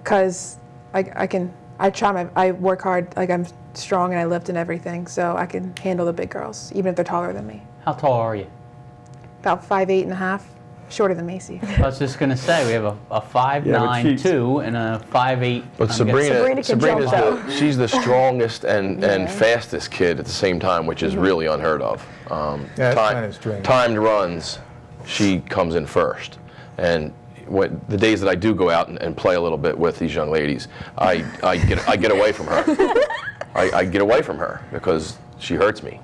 M: because I work hard. I'm strong and I lift and everything, so I can handle the big girls, even if they're taller than me.
C: How tall are you?
M: About 5'8.5", shorter than Macy.
C: I was just going to say, we have a 5'9", 2 and a 5'8".
E: But she's the strongest and fastest kid at the same time, which is really unheard of. Timed runs, she comes in first. And the days that I do go out and play a little bit with these young ladies, I get away from her. I get away from her because she hurts me.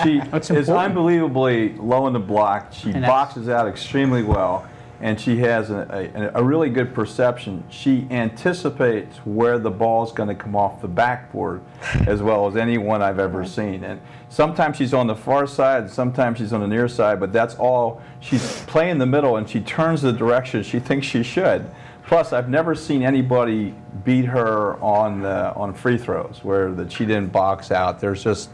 D: She is unbelievably low in the block. She boxes out extremely well, and she has a really good perception. She anticipates where the ball is going to come off the backboard as well as anyone I've ever seen. And sometimes she's on the far side, sometimes she's on the near side, but that's all. She's playing the middle, and she turns the direction she thinks she should. Plus, I've never seen anybody beat her on free throws where she didn't box out. There's just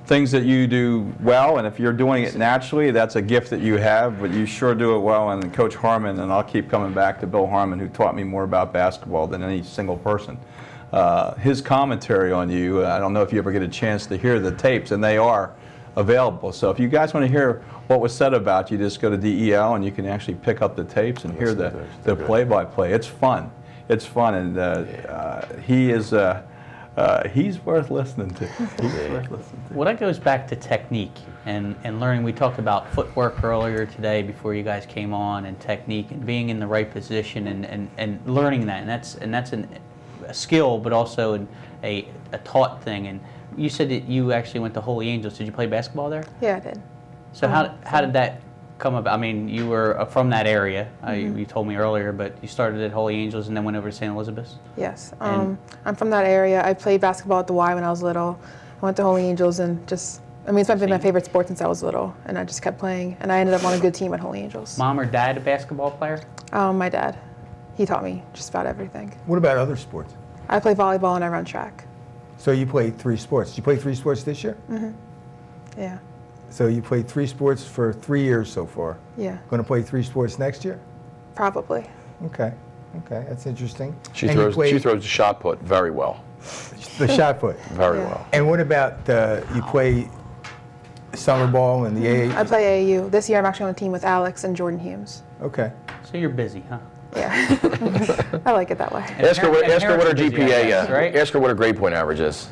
D: things that you do well, and if you're doing it naturally, that's a gift that you have, but you sure do it well. And Coach Harmon, and I'll keep coming back to Bill Harmon, who taught me more about basketball than any single person. His commentary on you, I don't know if you ever get a chance to hear the tapes, and they are available. So if you guys want to hear what was said about you, just go to DEL and you can actually pick up the tapes and hear the play-by-play. It's fun. It's fun, and he's worth listening to.
C: Well, that goes back to technique and learning. We talked about footwork earlier today before you guys came on, and technique and being in the right position and learning that. And that's a skill, but also a taught thing. And you said that you actually went to Holy Angels. Did you play basketball there?
M: Yeah, I did.
C: So how did that come about? I mean, you were from that area, you told me earlier, but you started at Holy Angels and then went over to St. Elizabeth's?
M: Yes. I'm from that area. I played basketball at the Y when I was little. I went to Holy Angels and it's been my favorite sport since I was little, and I just kept playing, and I ended up on a good team at Holy Angels.
C: Mom or dad a basketball player?
M: My dad. He taught me just about everything.
B: What about other sports?
M: I play volleyball and I run track.
B: So you play 3 sports. Did you play 3 sports this year?
M: Mm-hmm. Yeah.
B: So you played 3 sports for 3 years so far.
M: Yeah.
B: Going to play 3 sports next year?
M: Probably.
B: Okay, that's interesting.
E: She throws the shot put very well.
B: The shot put?
E: Very well.
B: And what about, you play summer ball and the AAU?
M: I play AAU. This year I'm actually on a team with Alex and Jordan Humes.
B: Okay.
C: So you're busy, huh?
M: Yeah. I like it that way.
E: Ask her what her GPA,
C: right?
E: Ask her what her grade point average is.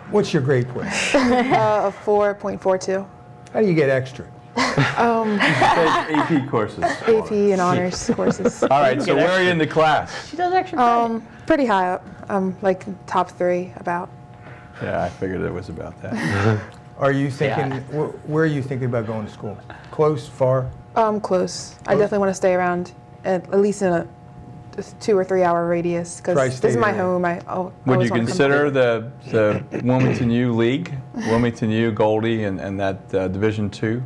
B: What's your grade point?
M: A 4.42.
B: How do you get extra?
D: AP courses.
M: AP and honors courses.
D: All right, so where are you in the class?
C: She does extra
M: pretty high up. Like top 3 about.
D: Yeah, I figured it was about that.
B: Are you thinking, where are you thinking about going to school? Close, far?
M: Close. I definitely want to stay around at least in a 2 or 3 hour radius, because this is my home.
D: Would you consider the Wilmington U League, Wilmington U, Goldie, and that Division II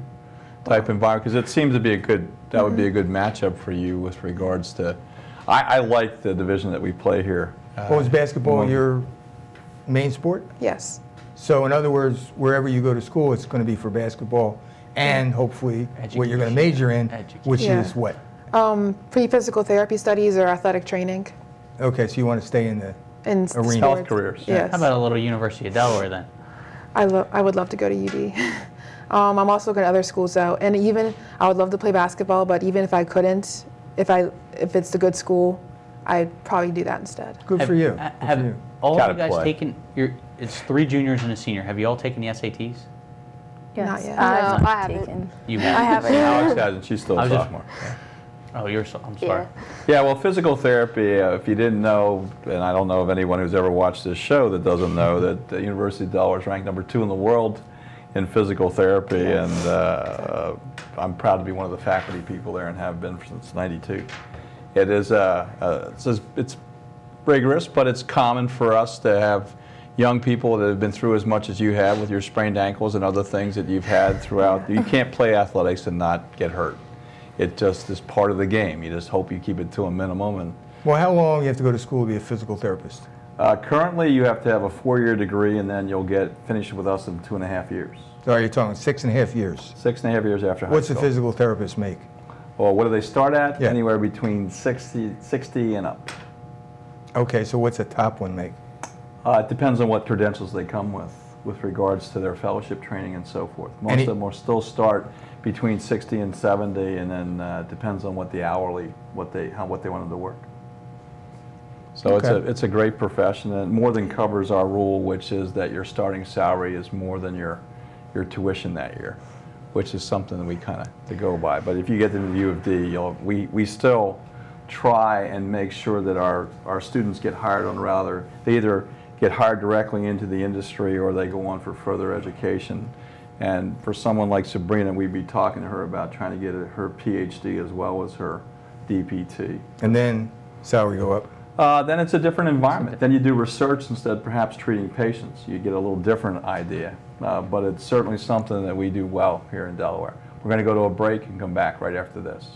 D: type environment? Because it seems to be that would be a good matchup for you with regards to. I like the division that we play here.
B: Well, is basketball your main sport?
M: Yes.
B: So in other words, wherever you go to school, it's going to be for basketball and hopefully what you're going to major in, which is what?
M: Pre-physical therapy studies or athletic training.
B: Okay, so you want to stay in the arena.
D: Health careers.
M: Yes.
C: How about a little University of Delaware then?
M: I would love to go to UD. I'm also going to other schools though, and even I would love to play basketball. But even if I couldn't, if it's a good school, I'd probably do that instead.
B: Good for you.
C: Have all of you guys taken? It's 3 juniors and a senior. Have you all taken the SATs?
F: Yes.
M: Not yet.
F: I haven't.
C: You have.
M: I haven't.
D: Alex hasn't. She's still a sophomore.
C: Oh, I'm sorry.
D: Yeah, well, physical therapy, if you didn't know, and I don't know of anyone who's ever watched this show that doesn't know, that the University of Delaware is ranked #2 in the world in physical therapy, and I'm proud to be one of the faculty people there and have been since '92. It is, it's rigorous, but it's common for us to have young people that have been through as much as you have with your sprained ankles and other things that you've had throughout. You can't play athletics and not get hurt. It just is part of the game. You just hope you keep it to a minimum. And
B: well, how long do you have to go to school to be a physical therapist?
D: Currently, you have to have a 4-year degree, and then you'll get finished with us in 2.5 years.
B: So you're talking 6.5 years?
D: 6.5 years after high
B: What's
D: school.
B: a physical therapist make?
D: Well, what do they start at?
B: Yeah.
D: Anywhere between 60 and up.
B: Okay, so what's a top one make?
D: It depends on what credentials they come with regards to their fellowship training and so forth. Most of them will still start between 60 and 70, and then depends on what the hourly, what they wanted to work. So it's a great profession, and it more than covers our rule, which is that your starting salary is more than your tuition that year, which is something that we kind of to go by. But if you get into the U of D, we still try and make sure that our students get hired on rather, they either get hired directly into the industry or they go on for further education. And for someone like Sabrina, we'd be talking to her about trying to get her PhD as well as her DPT.
B: And then salary go up?
D: Then it's a different environment. Then you do research instead of perhaps treating patients. You get a little different idea. But it's certainly something that we do well here in Delaware. We're going to go to a break and come back right after this.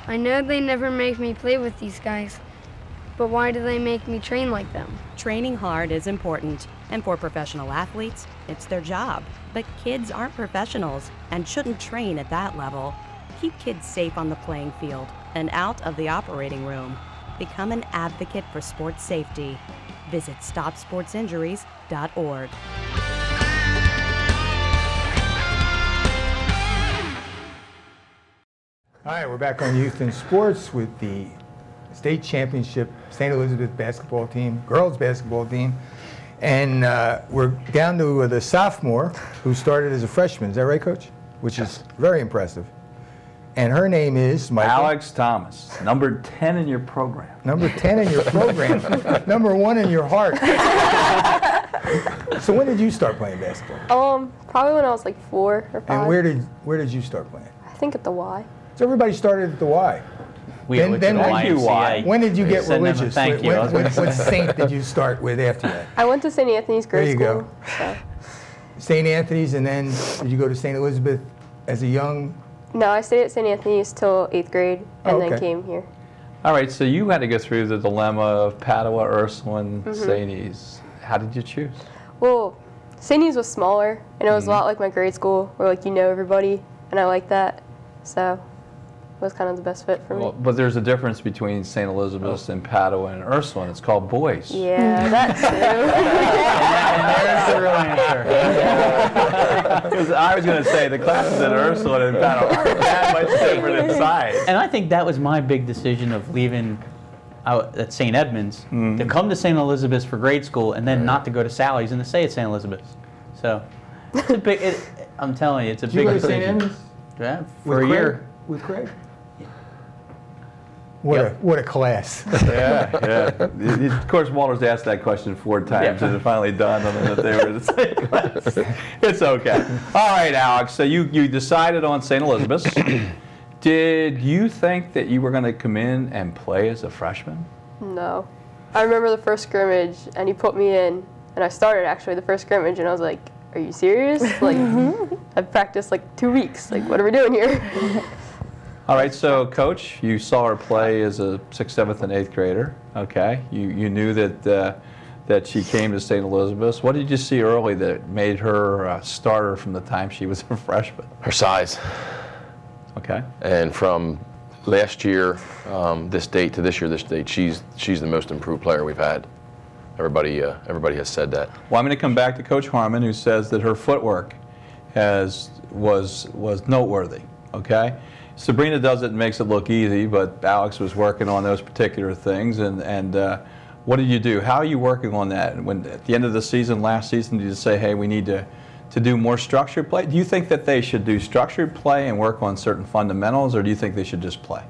O: I know they never make me play with these guys, but why do they make me train like them?
L: Training hard is important, and for professional athletes, it's their job. But kids aren't professionals and shouldn't train at that level. Keep kids safe on the playing field and out of the operating room. Become an advocate for sports safety. Visit StopSportsInjuries.org.
B: All right, we're back on Youth in Sports with the state championship St. Elizabeth basketball team, girls basketball team. And we're down to the sophomore who started as a freshman. Is that right, Coach? Which is very impressive. And her name is Michael.
D: Alex Thomas, number 10 in your program.
B: Number 10 in your program. Number 1 in your heart. So when did you start playing basketball?
P: Probably when I was like 4 or 5.
B: And where did you start playing?
P: I think at the Y.
B: So everybody started at the Y. When did you get religious? What saint did you start with after that?
P: I went to St. Anthony's grade school.
B: There you go.
P: So.
B: St. Anthony's, and then did you go to St. Elizabeth as a young?
P: No, I stayed at St. Anthony's till 8th grade and then came here.
D: All right, so you had to go through the dilemma of Padua, Ursuline, St. E's. How did you choose?
P: Well, St. E's was smaller, and it was a lot like my grade school, where like you know everybody, and I like that. so it was kind of the best fit for me.
D: But there's a difference between St. Elizabeth's and Padua and Ursuline. It's called boys.
P: Yeah, that
C: There's the real answer.
D: Because I was going to say the classes at Ursuline and Padua aren't that much different in size.
C: And I think that was my big decision of leaving out at St. Edmunds to come to St. Elizabeth's for grade school and then not to go to Sally's and to stay at St. Elizabeth's. So it's a big. I'm telling you, it's a big
B: go to
C: decision.
B: St. Edmunds?
C: Yeah, for a year.
B: With Craig? What a class.
D: Yeah. Of course, Walter's asked that question 4 times and it finally dawned on them that they were in the same class. It's okay. All right, Alex, so you decided on St. Elizabeth's. Did you think that you were going to come in and play as a freshman?
P: No. I remember the first scrimmage, and he put me in, and I started actually the first scrimmage, and I was like, are you serious? Like, I've practiced like 2 weeks. Like, what are we doing here?
D: All right, so Coach, you saw her play as a 6th, 7th, and 8th grader. Okay, you knew that she came to St. Elizabeth's. What did you see early that made her a starter from the time she was a freshman?
E: Her size.
D: Okay. And
E: from last year, this date to this year, this date, she's the most improved player we've had. Everybody has said that.
D: Well, I'm going to come back to Coach Harmon, who says that her footwork was noteworthy. Okay. Sabrina does it and makes it look easy, but Alex was working on those particular things. And what did you do? How are you working on that? When at the end of the season, last season, did you say, hey, we need to do more structured play? Do you think that they should do structured play and work on certain fundamentals, or do you think they should just play?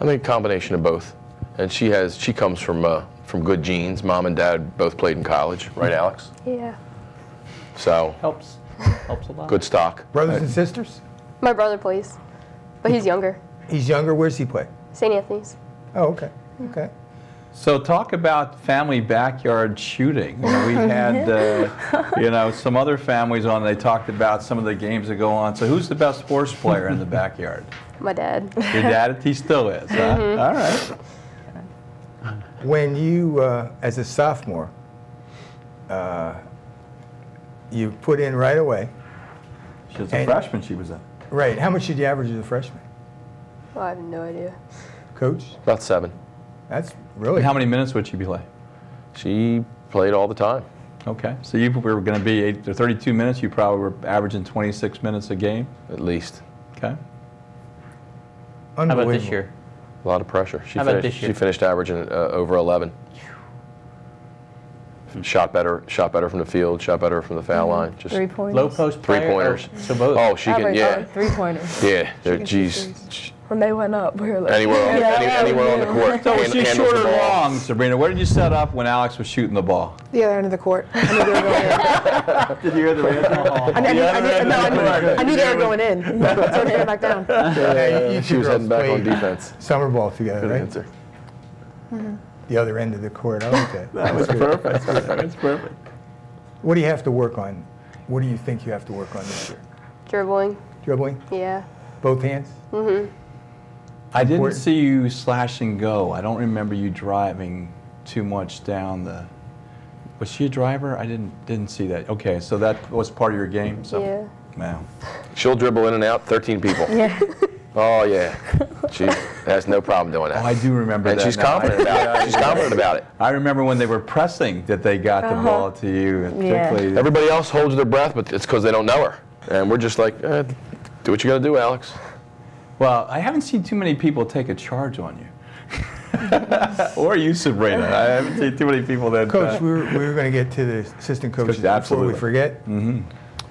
E: I think a combination of both. And she comes from good genes. Mom and Dad both played in college, right, Alex?
P: Yeah.
E: So
C: helps a lot.
E: Good stock.
B: Brothers and sisters?
P: My brother plays, but he's younger.
B: He's younger. Where's he play?
P: St. Anthony's.
B: Oh, okay. Okay.
D: So talk about family backyard shooting. We had, some other families on. They talked about some of the games that go on. So who's the best horse player in the backyard?
P: My dad.
D: Your dad? He still is, huh? All right.
B: When you, as a sophomore, you put in right away.
D: She was a freshman, she was in.
B: Right. How much did you average as a freshman?
P: Well, I have no idea.
B: Coach?
E: About 7.
B: That's really.
D: And how many minutes would she be playing?
E: She played all the time.
D: Okay. So you were going to be 32 minutes. You probably were averaging 26 minutes a game?
E: At least.
D: Okay.
C: How about this year?
E: A lot of pressure.
C: How about this year?
E: She finished averaging over 11. Shot better from the field, shot better from the foul line. Just
F: 3-pointers.
C: Low post player?
E: 3-pointers.
C: Oh, so both.
E: Oh, she can, yeah.
F: 3-pointers.
E: Yeah, geez.
G: When they went up, we were like...
E: Anywhere on the court.
D: So was she short or long, Sabrina? Where did you set up when Alex was shooting the ball?
M: The other end of the court. I knew they were going in.
D: Did you hear the answer?
M: I knew they were going in. So I came back down.
E: She was heading back on defense.
B: Summer ball together, right?
E: Answer.
B: The other end of the court. I like that.
D: That was perfect. That's perfect.
B: What do you have to work on? What do you think you have to work on this year?
P: Dribbling.
B: Dribbling?
P: Yeah.
B: Both hands?
P: Mm-hmm.
D: I didn't see you slash and go. I don't remember you driving too much down the... Was she a driver? I didn't see that. Okay, so that was part of your game? So.
P: Yeah.
D: Wow.
E: She'll dribble in and out 13 people.
F: Yeah.
E: Oh, yeah. She has no problem doing that.
D: Oh, I do remember that.
E: And she's confident about it. She's confident about it.
D: I remember when they were pressing that they got the ball to you. Particularly
E: Everybody else holds their breath, but it's because they don't know her. And we're just like, do what you got to do, Alex.
D: Well, I haven't seen too many people take a charge on you. Or you, Sabrina. I haven't seen too many people that...
B: Coach, we were going to get to the assistant coaches before we forget.
D: Mm-hmm.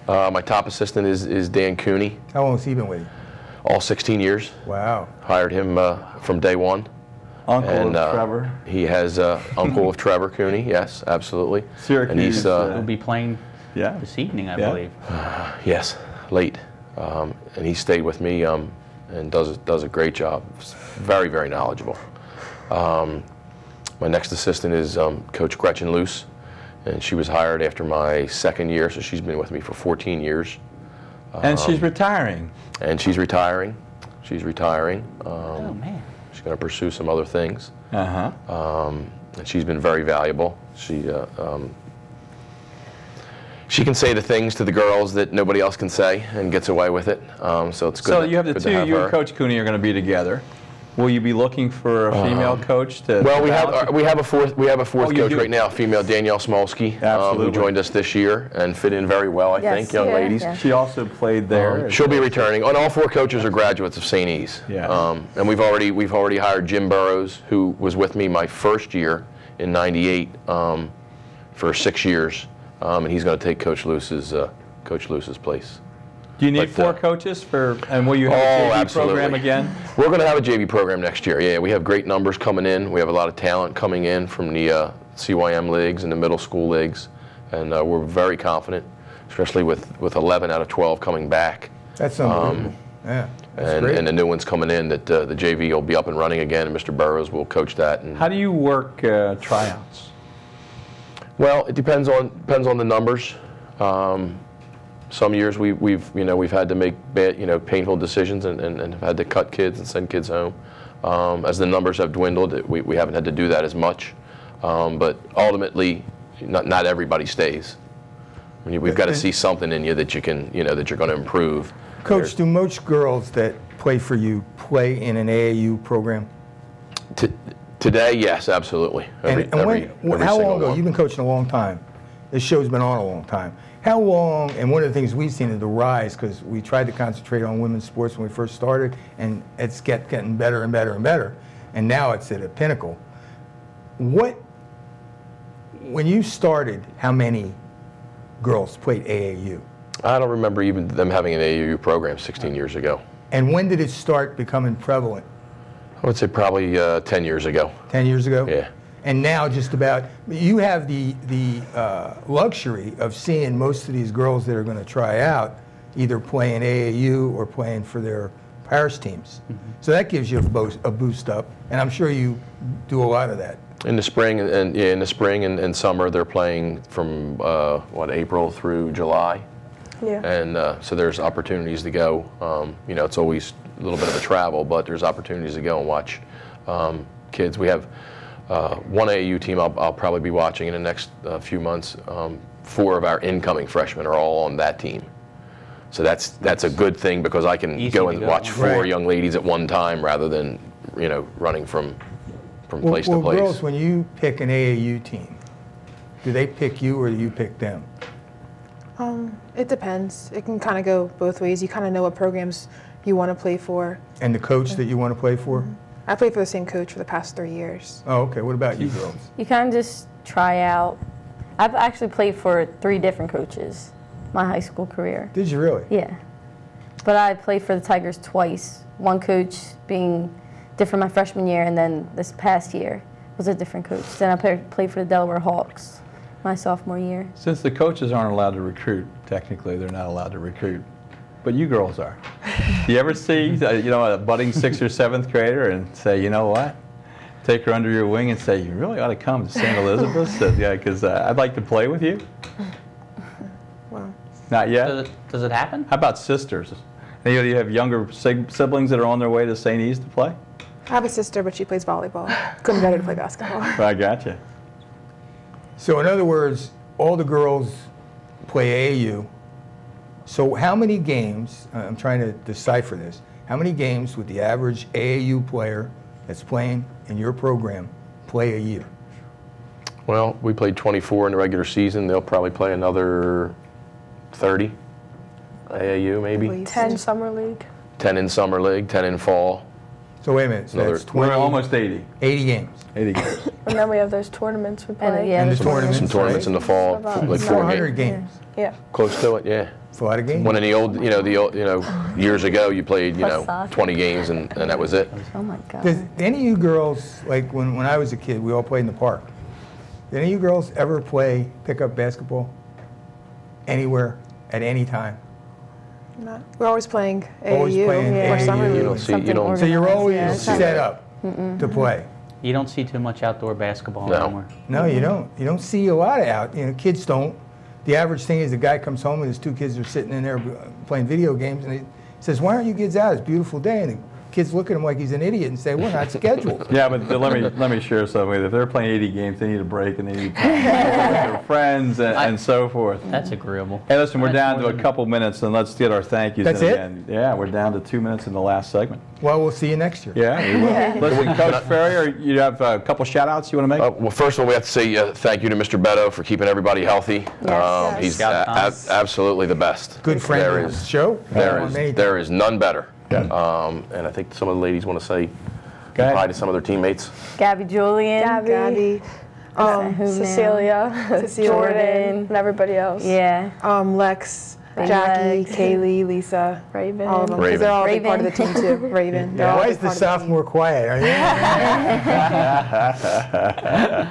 E: My top assistant is Dan Cooney.
B: How long has he been with you?
E: All 16 years.
B: Wow.
E: Hired him from day one.
D: Uncle of Trevor.
E: He has uncle of Trevor Cooney, yes, absolutely.
D: Syracuse.
E: And he's
C: will be playing this evening, I believe.
E: Yes, late. And he stayed with me and does a great job. Very, very knowledgeable. My next assistant is Coach Gretchen Luce, and she was hired after my 2nd year, so she's been with me for 14 years.
D: And she's retiring.
E: And she's retiring. She's retiring.
C: Oh, man.
E: She's going to pursue some other things.
D: Uh-huh.
E: And she's been very valuable. She She can say the things to the girls that nobody else can say and gets away with it. So it's good.
D: So you have the
E: good
D: two,
E: to have
D: you
E: her.
D: and Coach Cooney are going to be together. Will you be looking for a female coach to?
E: Well, we have a fourth
D: you
E: coach
D: do?
E: right now, female Danielle Smolsky,
D: Absolutely.
E: who joined us this year and fit in very well, I think, young ladies.
D: She also played there.
E: She'll be returning. And all four coaches are graduates of St. E's.
D: Yeah.
E: And we've already hired Jim Burrows, who was with me my first year in '98 for 6 years, and he's going to take Coach Lewis's place.
D: Do you need four coaches for? And will you have a JV program again?
E: We're going to have a JV program next year. Yeah, we have great numbers coming in. We have a lot of talent coming in from the CYM leagues and the middle school leagues, and we're very confident, especially with 11 out of 12 coming back.
B: That's unbelievable. Yeah, that's great.
E: And the new ones coming in, that the JV will be up and running again, and Mr. Burrows will coach that. And
D: how do you work tryouts?
E: well, it depends on the numbers. Some years we've had to make painful decisions and have had to cut kids and send kids home. As the numbers have dwindled, we haven't had to do that as much. But ultimately, not everybody stays. I mean, we've got to see something in you that you can that you're going to improve.
B: Coach, do most girls that play for you play in an AAU program?
E: Today, yes, absolutely. Every
B: How long
E: single
B: ago?
E: one.
B: You've been coaching a long time. This show's been on a long time. How long, and one of the things we've seen is the rise, because we tried to concentrate on women's sports when we first started, and it's getting better and better and better, and now it's at a pinnacle. When you started, how many girls played AAU?
E: I don't remember even them having an AAU program 16 years ago.
B: And when did it start becoming prevalent?
E: I would say probably 10 years ago.
B: 10 years ago?
E: Yeah.
B: And now just about, you have the luxury of seeing most of these girls that are going to try out either playing AAU or playing for their parish teams. Mm-hmm. So that gives you a boost up, and I'm sure you do a lot of that.
E: In the spring and summer, they're playing from April through July.
G: Yeah.
E: And so there's opportunities to go. It's always a little bit of a travel, but there's opportunities to go and watch kids. We have one AAU team I'll probably be watching in the next few months. 4 of our incoming freshmen are all on that team. So that's a good thing, because I can go and watch 4 young ladies at one time rather than running from place to place.
B: Girls, when you pick an AAU team, do they pick you or do you pick them?
M: It depends. It can kind of go both ways. You kind of know what programs you want to play for.
B: And the coach that you want to play for?
M: Mm-hmm. I played for the same coach for the past 3 years.
B: Oh, okay. What about you girls?
F: You kind of just try out. I've actually played for 3 different coaches my high school career.
B: Did you really?
F: Yeah. But I played for the Tigers twice. One coach being different my freshman year, and then this past year was a different coach. Then I played for the Delaware Hawks my sophomore year.
D: Since the coaches aren't allowed to recruit, technically they're not allowed to recruit, but you girls are. Do you ever see a budding 6th or 7th grader and say, you know what, take her under your wing and say, you really ought to come to St. Elizabeth's, because I'd like to play with you?
M: Well,
C: Not yet? Does it happen?
D: How about sisters? Do you have younger siblings that are on their way to St. E's to play?
M: I have a sister, but she plays volleyball. Couldn't get her to play basketball.
D: I gotcha.
B: So in other words, all the girls play AAU. So how many games, I'm trying to decipher this, how many games would the average AAU player that's playing in your program play a year?
E: Well, we played 24 in the regular season. They'll probably play another 30. AAU maybe.
G: 10 summer league.
E: 10 in summer league, 10 in fall.
B: So wait a minute, so that's 20.
D: We're almost 80.
B: 80 games.
D: 80 games.
G: And then we have those tournaments we play.
B: And the tournaments.
E: Some tournaments in the fall, like
B: 400 games.
G: Yeah.
E: Close to it, yeah.
B: It's a lot of games.
E: When in the old, years ago, you played, 20 games and that was it.
F: Oh my God.
B: Does any of you girls, like when I was a kid, we all played in the park. Did any of you girls ever pick up basketball anywhere at any time?
M: We're always playing AAU
B: Always playing
M: or
B: AAU.
M: summer league.
B: So you're always set up to play.
C: You don't see too much outdoor basketball anymore.
B: No, you don't. You don't see a lot of out. Kids don't. The average thing is the guy comes home and his 2 kids are sitting in there playing video games, and he says, "Why aren't you kids out? It's a beautiful day." And kids look at him like he's an idiot and say, we're not scheduled.
D: Yeah, but let me share something with you. If they're playing 80 games, they need a break and they need time with their friends and so forth.
C: That's agreeable.
D: Hey, listen, we're down to a couple minutes, and let's get our thank yous.
B: That's
D: in
B: it?
D: again. Yeah, we're down to 2 minutes in the last segment.
B: Well, we'll see you next year.
D: Yeah, we will. Listen, Coach Ferrier, you have a couple shout-outs you want to make?
E: Well, first of all, we have to say thank you to Mr. Beto for keeping everybody healthy. He's absolutely the best.
B: Good friend of the show.
E: There is none better. Yeah. And I think some of the ladies want to say hi to some of their teammates.
F: Gabby Julian.
G: Gabby. Cecilia. Jordan. And everybody else.
F: Yeah.
G: Lex. Jackie, Kaylee, Lisa, Raven. All of them. Because they're all a big part of the team, too. Raven.
B: Why is the sophomore quiet? Are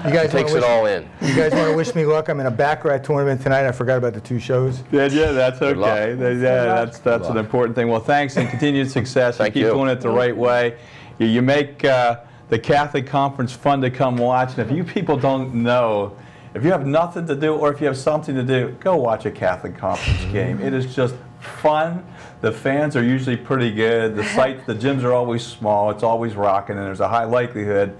B: you guys
E: takes it all in.
B: You guys want to wish me luck? I'm in a baccarat tournament tonight. I forgot about the 2 shows.
D: Yeah, that's okay. That's an important thing. Well, thanks and continued success.
E: Thank
D: you. Keep doing it the right way. You make the Catholic Conference fun to come watch. And if you people don't know, if you have nothing to do or if you have something to do, go watch a Catholic Conference game. It is just fun. The fans are usually pretty good. The gyms are always small. It's always rocking, and there's a high likelihood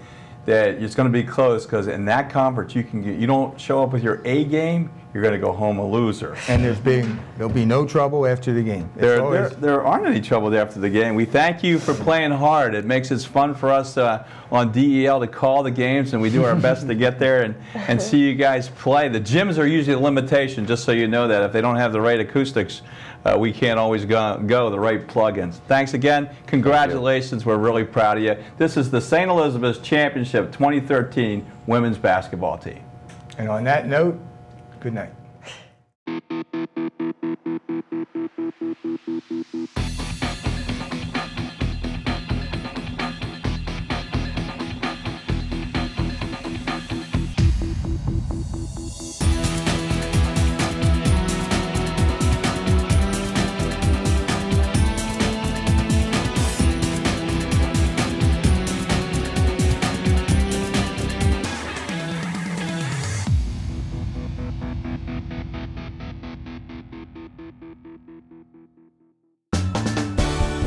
D: that it's going to be close because in that conference you don't show up with your A game, you're going to go home a loser.
B: And there'll be no trouble after the game.
D: There aren't any trouble after the game. We thank you for playing hard. It makes it fun for us on DEL to call the games, and we do our best to get there and see you guys play. The gyms are usually a limitation, just so you know that. If they don't have the right acoustics, we can't always go the right plugins. Thanks again. Congratulations. We're really proud of you. This is the St. Elizabeth's Championship 2013 women's basketball team.
B: And on that note, good night.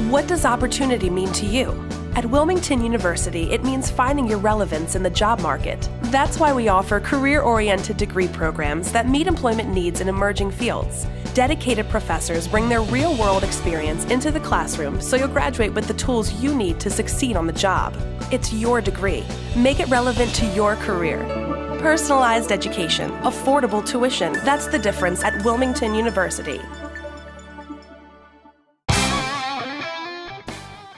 N: What does opportunity mean to you? At Wilmington University, it means finding your relevance in the job market. That's why we offer career-oriented degree programs that meet employment needs in emerging fields. Dedicated professors bring their real-world experience into the classroom so you'll graduate with the tools you need to succeed on the job. It's your degree. Make it relevant to your career. Personalized education, affordable tuition. That's the difference at Wilmington University.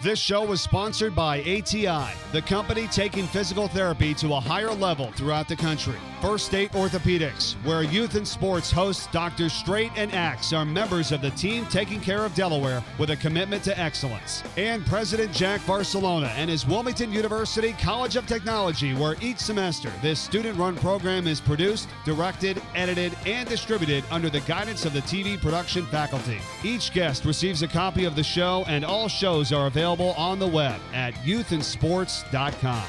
A: This show was sponsored by ATI, the company taking physical therapy to a higher level throughout the country. First State Orthopedics, where Youth in Sports hosts Drs. Straight and Axe are members of the team taking care of Delaware with a commitment to excellence. And President Jack Barcelona and his Wilmington University College of Technology, where each semester this student-run program is produced, directed, edited, and distributed under the guidance of the TV production faculty. Each guest receives a copy of the show, and all shows are available on the web at youthinsports.com.